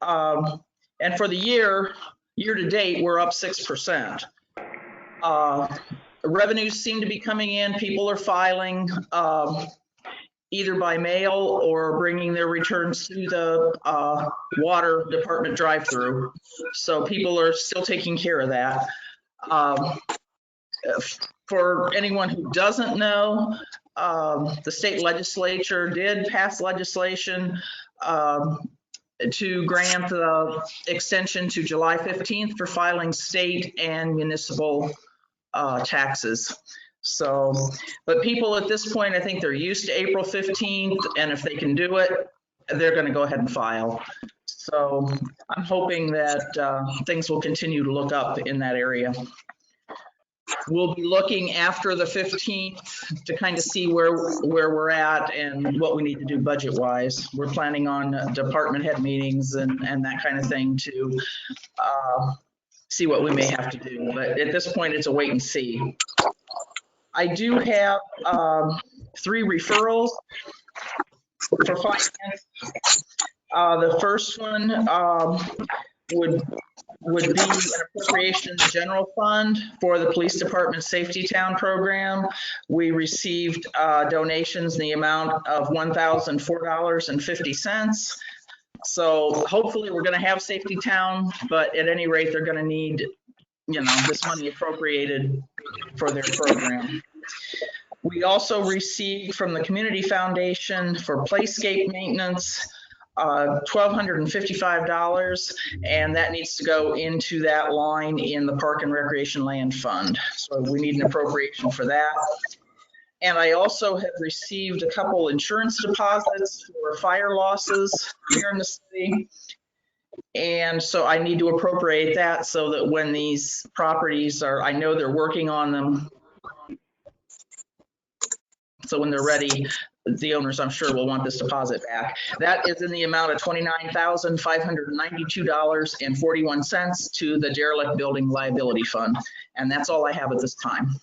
And for the year to date, we're up 6%. Revenues seem to be coming in. People are filing either by mail or bringing their returns through the water department drive-through. So people are still taking care of that. For anyone who doesn't know, the state legislature did pass legislation to grant the extension to July 15th for filing state and municipal taxes. So, but people at this point, I think they're used to April 15th, and if they can do it, they're going to go ahead and file. So I'm hoping that things will continue to look up in that area. We'll be looking after the 15th to kind of see where we're at and what we need to do budget-wise. We're planning on department head meetings and that kind of thing to see what we may have to do. But at this point, it's a wait and see. I do have 3 referrals for finance. The first one would be an appropriation in the general fund for the police department safety town program. We received donations in the amount of $1,004.50. So hopefully we're going to have safety town, but at any rate, they're going to need, this money appropriated for their program. We also received from the Community Foundation for playscape maintenance, $1,255, and that needs to go into that line in the Park and Recreation Land Fund. So we need an appropriation for that. And I also have received a couple insurance deposits for fire losses here in the city. And so I need to appropriate that so that when these properties I know they're working on them. So when they're ready, the owners, I'm sure, will want this deposit back. That is in the amount of $29,592.41 to the derelict building liability fund. And that's all I have at this time.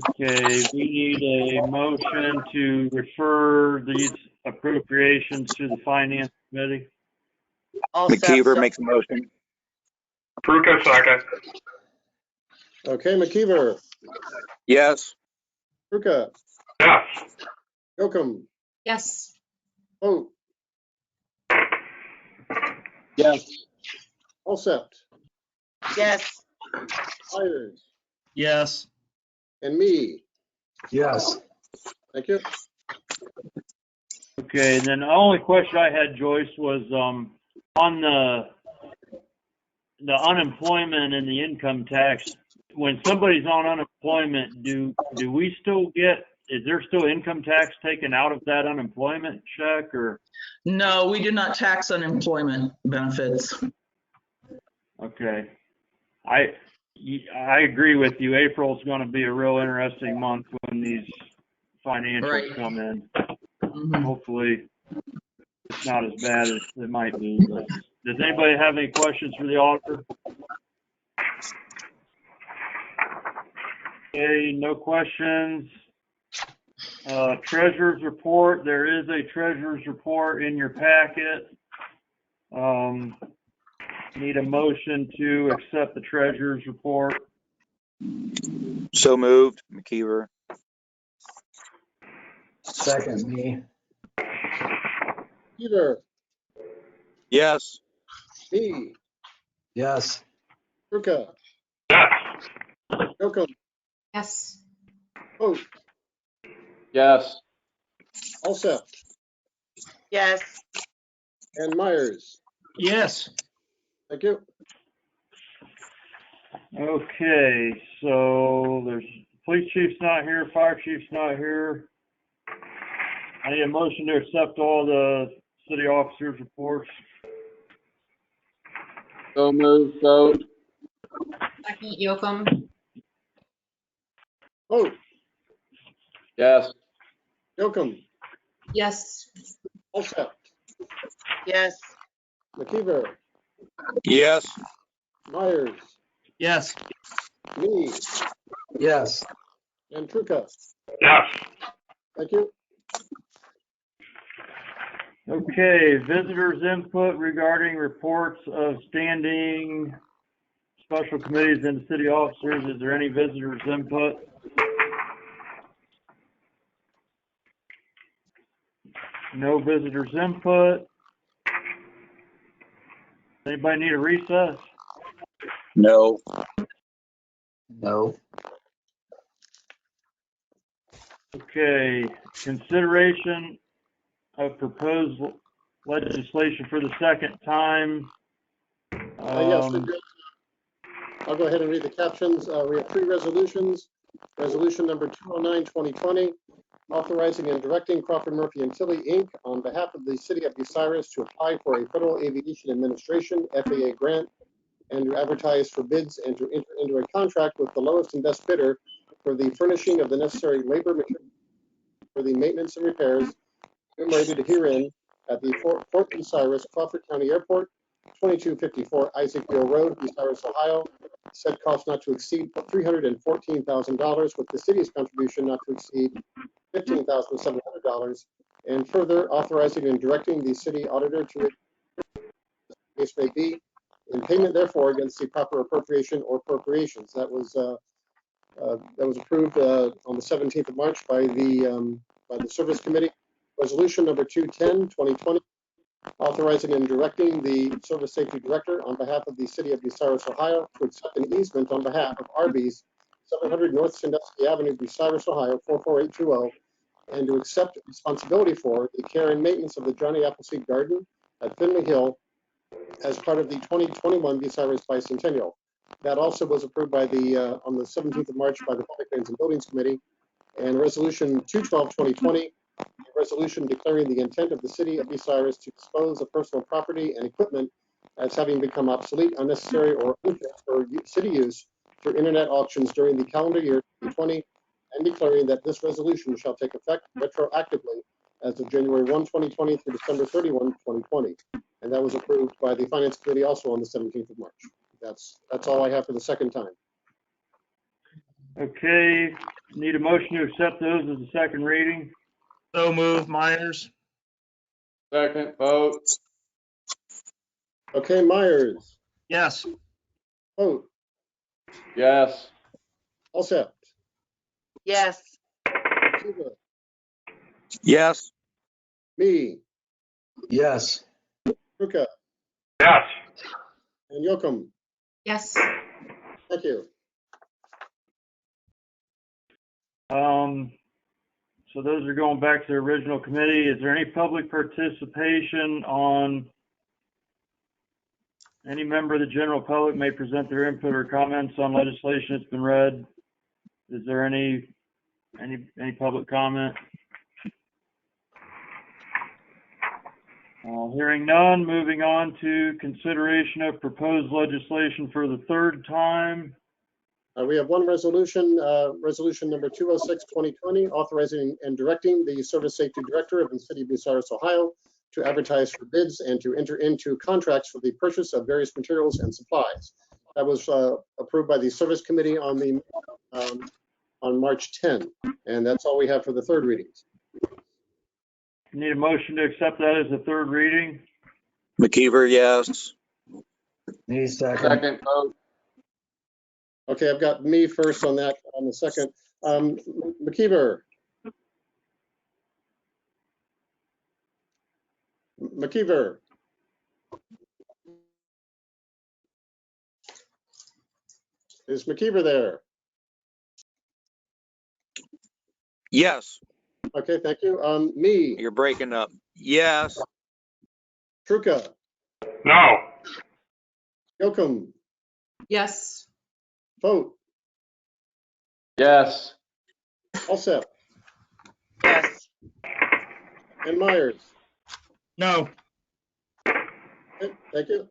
Okay, we need a motion to refer these appropriations to the finance committee. McKeever makes a motion. Pruka, second. Okay, McKeever, Yes. Pruka, Yes. Yocum, Yes. Vogt, Yes. Alsept, Yes. Myers, Yes. and me. Yes. Thank you. Okay, and then the only question I had, Joyce, was on the unemployment and the income tax. When somebody's on unemployment, do we still is there still income tax taken out of that unemployment check, or? No, we do not tax unemployment benefits. Okay. I agree with you. April's going to be a real interesting month when these financials come in. Mm-hmm. Hopefully it's not as bad as it might be. But does anybody have any questions for the auditor? Okay, no questions. Treasurer's report. There is a treasurer's report in your packet. Need a motion to accept the treasurer's report. So moved, McKeever. Second, me. Peter, Yes. me, Yes. Pruka, Yes. Yocum, Yes. Vogt, Yes. Alsept, Yes. and Myers. Yes. Thank you. Okay, so there's Police chief's not here, fire chief's not here. I need a motion to accept all the city officers' reports. So moved, vote. Second, Yocum. Vote. Yes. Yocum. Yes. Alsep. Yes. McKeever. Yes. Myers. Yes. Me. Yes. And Truca. Yes. Thank you. Okay, visitors' input regarding reports of standing special committees and city officers. Is there any visitors' input? No visitors' input. Anybody need a recess? No. No. Okay, consideration of proposed legislation for the second time. Yes, I'll go ahead and read the captions. We have 3 resolutions. Resolution number 209-2020, authorizing and directing Crawford Murphy and Tilly, Inc. on behalf of the city of Bucyrus to apply for a Federal Aviation Administration FAA grant and to advertise for bids and to enter into a contract with the lowest and best bidder for the furnishing of the necessary labor material for the maintenance and repairs enumerated herein at the Fort Bucyrus, Crawford County Airport, 2254 Isaacville Road, Bucyrus, Ohio. Said cost not to exceed $314,000, with the city's contribution not to exceed $15,700, and further authorizing and directing the city auditor to, case may be, in payment therefore against the proper appropriation or appropriations. That was approved on the 17th of March by the Service Committee. Resolution number 210-2020, authorizing and directing the Service Safety Director on behalf of the city of Bucyrus, Ohio, to accept an easement on behalf of Arby's, 700 North Sandusky Avenue, Bucyrus, Ohio, 44820, and to accept responsibility for the care and maintenance of the Johnny Appleseed Garden at Finley Hill as part of the 2021 Bucyrus Bicentennial. That also was approved by on the 17th of March by the Public Lands and Buildings Committee. And Resolution 212-2020, a resolution declaring the intent of the city of Bucyrus to dispose of personal property and equipment as having become obsolete, unnecessary, or unfit for city use through internet auctions during the calendar year 2020, and declaring that this resolution shall take effect retroactively as of January 1, 2020 through December 31, 2020. And that was approved by the Finance Committee also on the 17th of March. That's all I have for the second time. Okay, need a motion to accept those as a second reading. So move, Myers. Second, vote. Okay, Myers. Yes. Vote. Yes. Alsep. Yes. Siva. Yes. Me. Yes. Truca. Yes. And Yocum. Yes. Thank you. So those are going back to the original committee. Is there any public participation on any member of the general public may present their input or comments on legislation that's been read? Is there any public comment? Hearing none, moving on to consideration of proposed legislation for the third time. We have one resolution, resolution number 206-2020, authorizing and directing the Service Safety Director of the City of Bucyrus, Ohio, to advertise for bids and to enter into contracts for the purchase of various materials and supplies. That was approved by the Service Committee on March 10, and that's all we have for the third readings. Need a motion to accept that as a third reading. McKeever, yes. Me second. Second, vote. Okay, I've got me first on that, on the second. McKeever. McKeever. Is McKeever there? Yes. Okay, thank you. Me. You're breaking up. Yes. Truca. No. Yocum. Yes. Vote. Yes. Alsep, Yes. and Myers. No. Okay, thank you.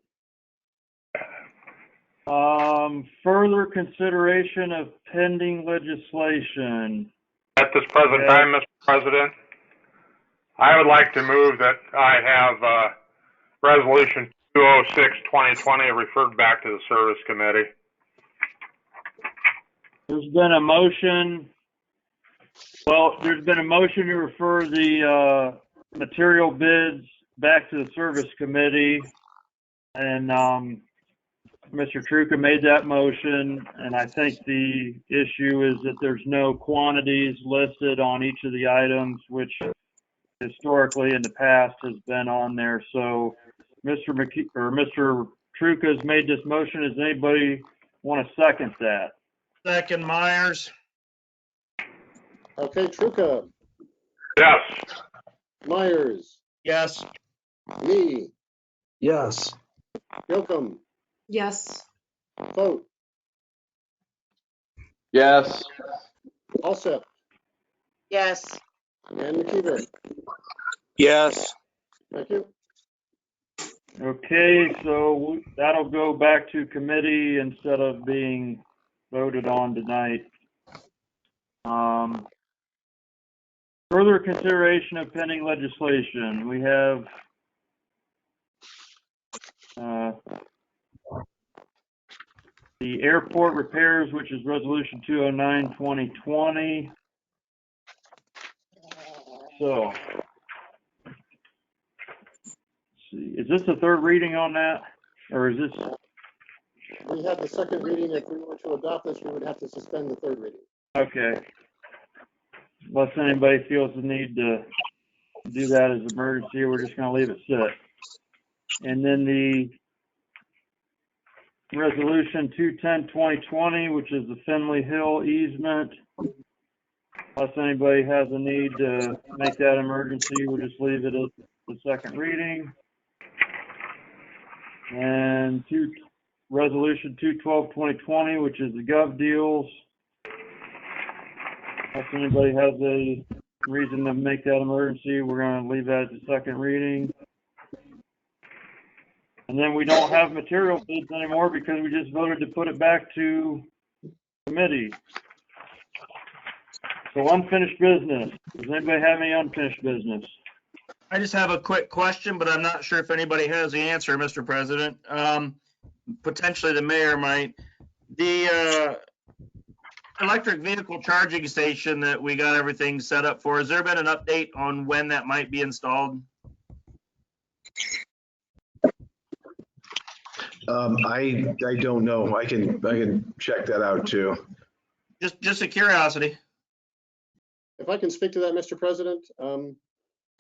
Further consideration of pending legislation. At this present time, Mr. President, I would like to move that I have Resolution 206-2020 referred back to the Service Committee. There's been a motion. Well, there's been a motion to refer the material bids back to the Service Committee, and Mr. Truca made that motion, and I think the issue is that there's no quantities listed on each of the items, which historically in the past has been on there. So Mr. Truca has made this motion. Does anybody want to second that? Second, Myers. Okay, Truca, Yes. Myers, Yes. me, Yes. Yocum, Yes. vote, Yes. Alsep, Yes. and McKeever. Yes. Thank you. Okay, so that'll go back to committee instead of being voted on tonight. Further consideration of pending legislation. We have the airport repairs, which is resolution 209-2020. So, let's see, is this the third reading on that? Or is this? We have the second reading. If we were to adopt this, we would have to suspend the third reading. Okay. Unless anybody feels the need to do that as emergency, we're just gonna leave it sit. And then the resolution 210-2020, which is the Finley Hill easement. Unless anybody has a need to make that emergency, we'll just leave it at the second reading. And resolution 212-2020, which is the GovDeals. If anybody has a reason to make that emergency, we're going to leave that at the second reading. And then we don't have material bids anymore because we just voted to put it back to committee. So unfinished business. Does anybody have any unfinished business? I just have a quick question, but I'm not sure if anybody has the answer, Mr. President. Potentially the mayor might. The electric vehicle charging station that we got everything set up for, has there been an update on when that might be installed? I don't know. I can check that out too. Just a curiosity. If I can speak to that, Mr. President,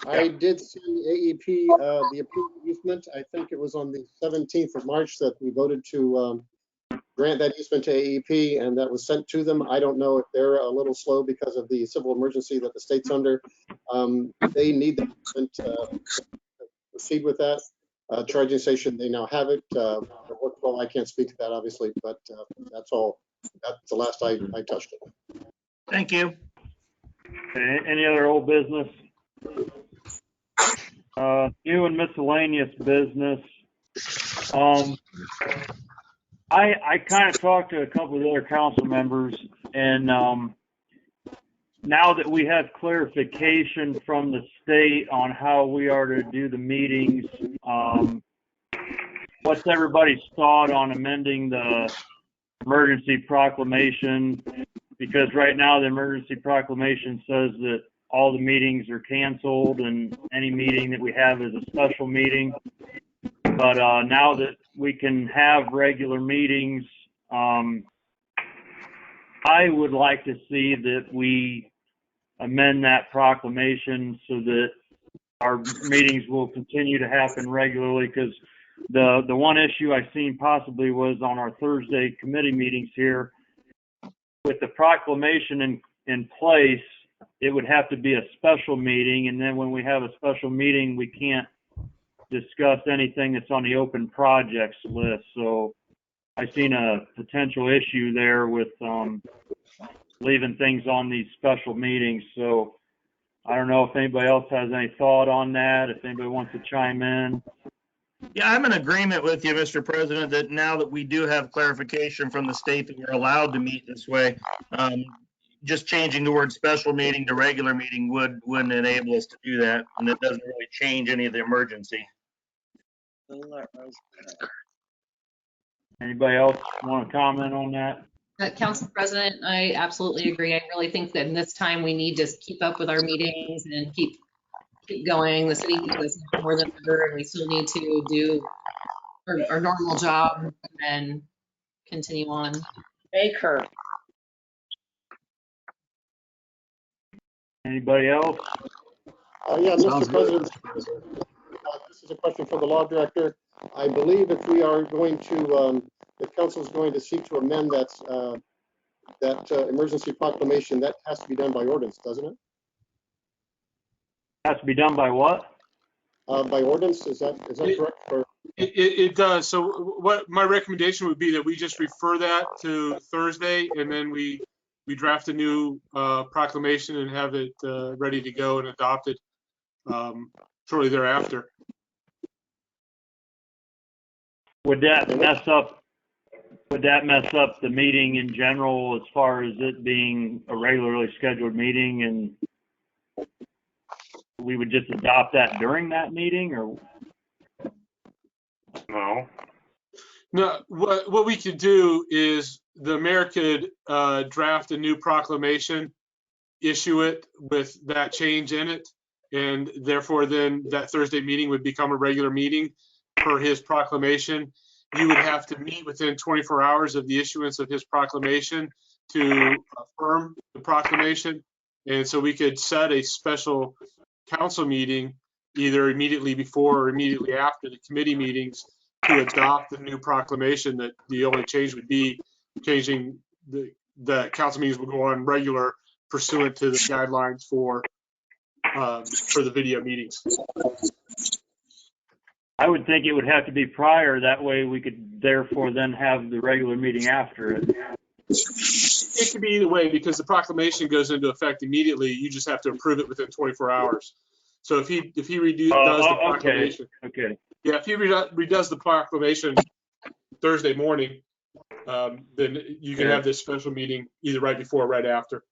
I did send AEP the approved easement. I think it was on the 17th of March that we voted to grant that easement to AEP, and that was sent to them. I don't know if they're a little slow because of the civil emergency that the state's under. They need the easement to proceed with that. Charging station, they now have it. Well, I can't speak to that, obviously, but that's all. That's the last I touched it. Thank you. Okay, any other old business? New and miscellaneous business. I kind of talked to a couple of other council members, and now that we have clarification from the state on how we are to do the meetings, what's everybody's thought on amending the emergency proclamation? Because right now the emergency proclamation says that all the meetings are canceled and any meeting that we have is a special meeting. But now that we can have regular meetings, I would like to see that we amend that proclamation so that our meetings will continue to happen regularly, because the one issue I've seen possibly was on our Thursday committee meetings here. With the proclamation in place, it would have to be a special meeting, and then when we have a special meeting, we can't discuss anything that's on the open projects list. So I've seen a potential issue there with leaving things on these special meetings. So I don't know if anybody else has any thought on that, if anybody wants to chime in. Yeah, I'm in agreement with you, Mr. President, that now that we do have clarification from the state that we're allowed to meet this way, just changing the word special meeting to regular meeting wouldn't enable us to do that, and it doesn't really change any of the emergency. Anybody else want to comment on that? Council President, I absolutely agree. I really think that in this time we need to keep up with our meetings and keep going. The city needs us more than ever, and we still need to do our normal job and continue on. Baker. Anybody else? Yeah, Sounds Mr. good. President, this is a question for the law director. I believe if we are going to, if council is going to seek to amend that emergency proclamation, that has to be done by ordinance, doesn't it? Has to be done by what? By ordinance, is that correct? Or, It does. So what my recommendation would be that we just refer that to Thursday, and then we draft a new proclamation and have it ready to go and adopted shortly thereafter. Would that mess up the meeting in general as far as it being a regularly scheduled meeting, and we would just adopt that during that meeting, or? No. No, what we could do is the mayor could draft a new proclamation, issue it with that change in it, and therefore then that Thursday meeting would become a regular meeting per his proclamation. You would have to meet within 24 hours of the issuance of his proclamation to affirm the proclamation. And so we could set a special council meeting either immediately before or immediately after the committee meetings to adopt the new proclamation. That the only change would be changing the council meetings will go on regular pursuant to the guidelines for the video meetings. I would think it would have to be prior. That way we could therefore then have the regular meeting after it. It could be either way because the proclamation goes into effect immediately. You just have to approve it within 24 hours. So if he does the proclamation, okay. Yeah, if he redoes the proclamation Thursday morning, then you can have this special meeting either right before or right after.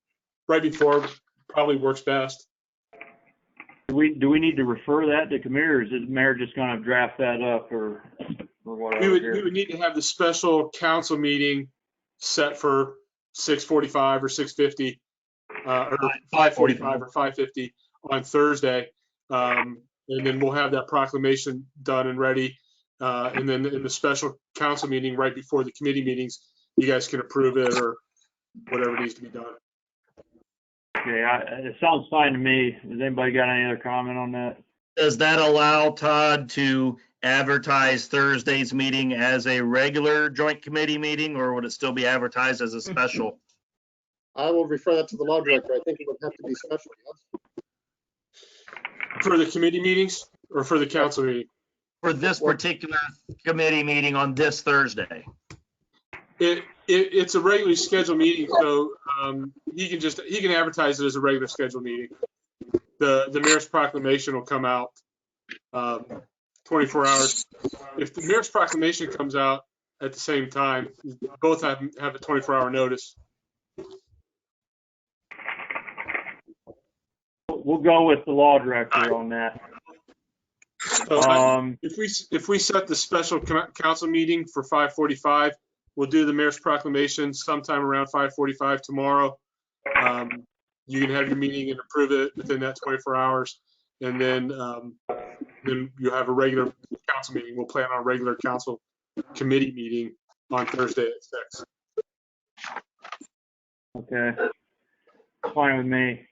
Right before probably works best. Do we need to refer that to committee, or is the mayor just going to draft that up or whatever? We would need to have the special council meeting set for 6:45 or 6:50, or 5:45 or 5:50 on Thursday. And then we'll have that proclamation done and ready. And then in the special council meeting right before the committee meetings, you guys can approve it or whatever needs to be done. Okay, it sounds fine to me. Has anybody got any other comment on that? Does that allow Todd to advertise Thursday's meeting as a regular joint committee meeting, or would it still be advertised as a special? I will refer that to the law director. I think it would have to be special, yes? For the committee meetings or for the council meeting? For this particular committee meeting on this Thursday. It's a regularly scheduled meeting, so he can advertise it as a regular scheduled meeting. The mayor's proclamation will come out 24 hours. If the mayor's proclamation comes out at the same time, both have a 24-hour notice. We'll go with the law director on that. So if we set the special council meeting for 5:45, we'll do the mayor's proclamation sometime around 5:45 tomorrow. You can have your meeting and approve it within that 24 hours, and then you'll have a regular council meeting. We'll plan on a regular council committee meeting on Thursday at 6. Okay, fine with me.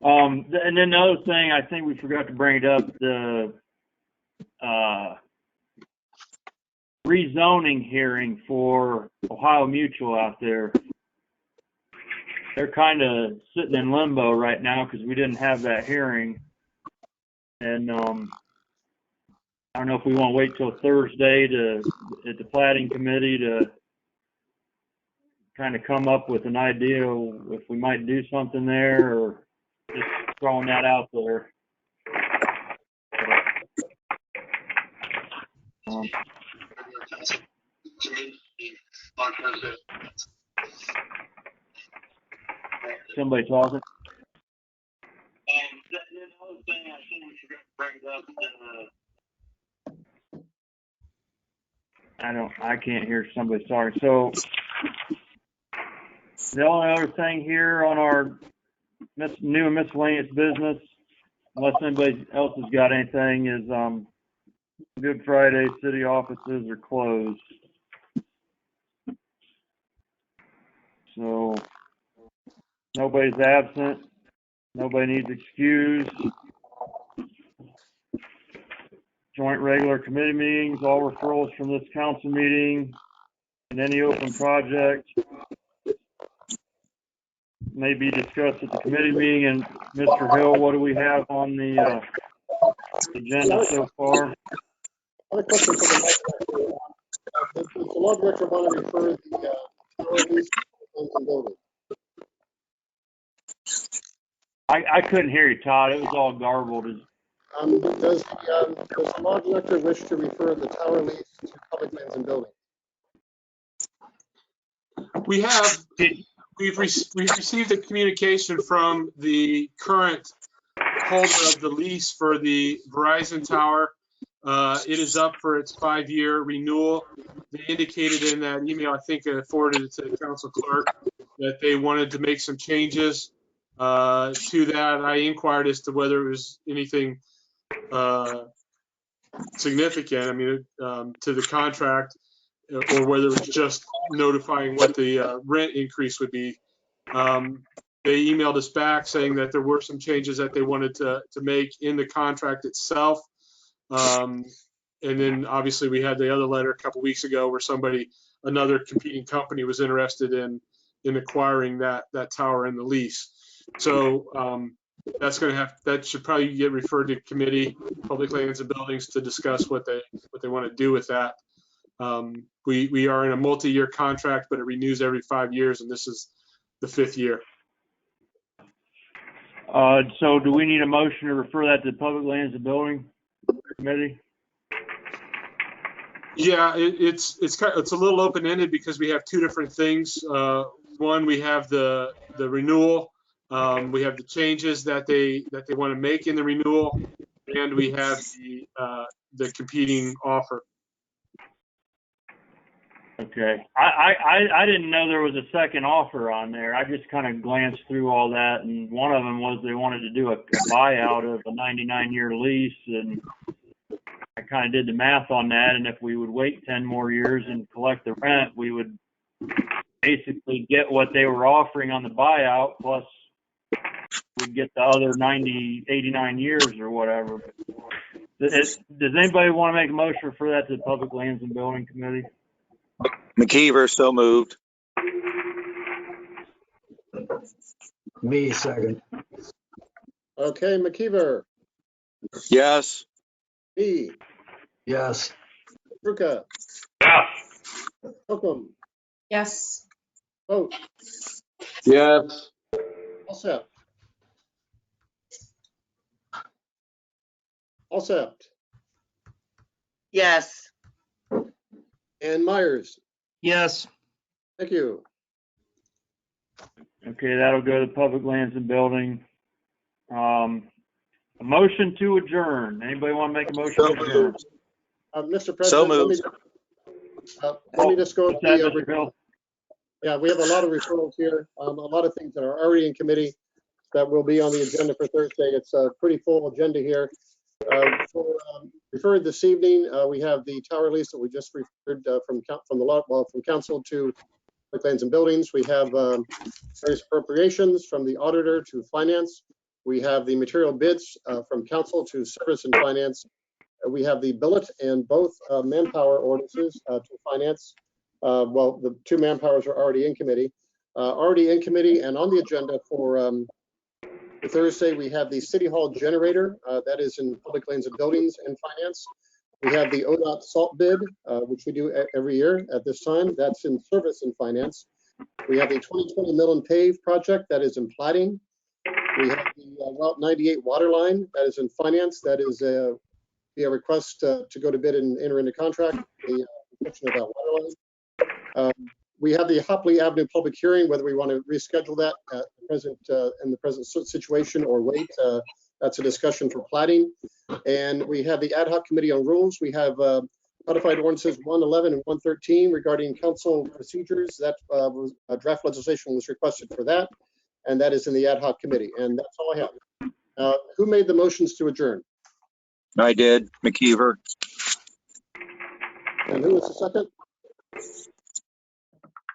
And then the other thing, I think we forgot to bring it up, the rezoning hearing for Ohio Mutual out there. They're kind of sitting in limbo right now because we didn't have that hearing. And I don't know if we want to wait till Thursday at the platting committee to kind of come up with an idea if we might do something there, or just throwing that out there. Somebody talking? Another thing I think we should bring up I can't hear somebody, sorry. So the only other thing here on our new and miscellaneous business, unless anybody else has got anything, is Good Friday city offices are closed. So nobody's absent, nobody needs excused. Joint regular committee meetings, all referrals from this council meeting, and any open project may be discussed at the committee meeting. And Mr. Hill, what do we have on the agenda so far? Another question for the does the law director want to refer the authorities and building? I couldn't hear you, Todd. It was all garbled. Does the law director wish to refer the tower lease to public lands and buildings? We have, we've received a communication from the current holder of the lease for the Verizon tower. It is up for its 5-year renewal. They indicated in that email, I think I forwarded it to the council clerk, that they wanted to make some changes to that. I inquired as to whether it was anything significant, I mean, to the contract, or whether it was just notifying what the rent increase would be. They emailed us back saying that there were some changes that they wanted to make in the contract itself. And then obviously we had the other letter a couple weeks ago where another competing company was interested in acquiring that tower in the lease. So that should probably get referred to committee, public lands and buildings, to discuss what they want to do with that. We are in a multi-year contract, but it renews every 5 years, and this is the 5th year. So do we need a motion to refer that to the public lands and building committee? Yeah, it's a little open-ended because we have two different things. One, we have the renewal. We have the changes that they want to make in the renewal, and we have the competing offer. Okay. I didn't know there was a second offer on there. I just kind of glanced through all that, and one of them was they wanted to do a buyout of a 99-year lease, and I kind of did the math on that, and if we would wait 10 more years and collect the rent, we would basically get what they were offering on the buyout, plus we'd get the other 89 years or whatever. Does anybody want to make a motion for that to the Public Lands and Building Committee? McKeever, so moved. Me, second. Okay, McKeever, Yes. me, Yes. Ruka, Yes. Holcomb, Yes. vote, yes, Alsept. Alsept, Yes. and Myers. Yes. Thank you. Okay, that'll go to the Public Lands and Building. A motion to adjourn. Anybody want to make a motion to adjourn? Mr. President, So moved. let me just go What's that, through Mr. Bill? Yeah, we have a lot of referrals here, a lot of things that are already in committee that will be on the agenda for Thursday. It's a pretty full agenda here. Referred this evening, we have the tower lease that we just referred from council to Public Lands and Buildings. We have various appropriations from the auditor to finance. We have the material bids from council to service and finance. We have the billet and both manpower ordinances to finance. Well, the two manpowers are already in committee. And on the agenda for Thursday, we have the City Hall generator that is in Public Lands and Buildings and Finance. We have the ODOT salt bid, which we do every year at this time. That's in Service and Finance. We have the 2020 mill and pave project that is in plating. We have the Route 98 water line that is in finance. That is a request to go to bid and enter into contract, the construction of that water line. We have the Hopley Avenue public hearing, whether we want to reschedule that in the present situation or wait. That's a discussion for plating. And we have the ad hoc committee on rules. We have codified ordinances 111 and 113 regarding council procedures. That draft legislation was requested for that, and that is in the ad hoc committee. And that's all I have. Who made the motions to adjourn? I did, McKeever. And who was the second?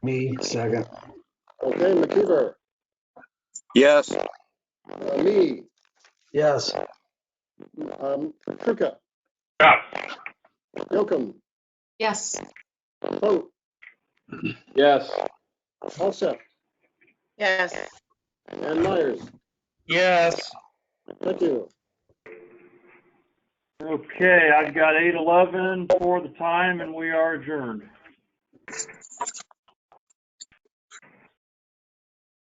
Me, second. Okay, McKeever. Yes. Me. Yes. Kruka. Yes. Yocum. Yes. Vote. Yes. Alsep. Yes. And Myers. Yes. Thank you. Okay, I've got 8:11 for the time and we are adjourned.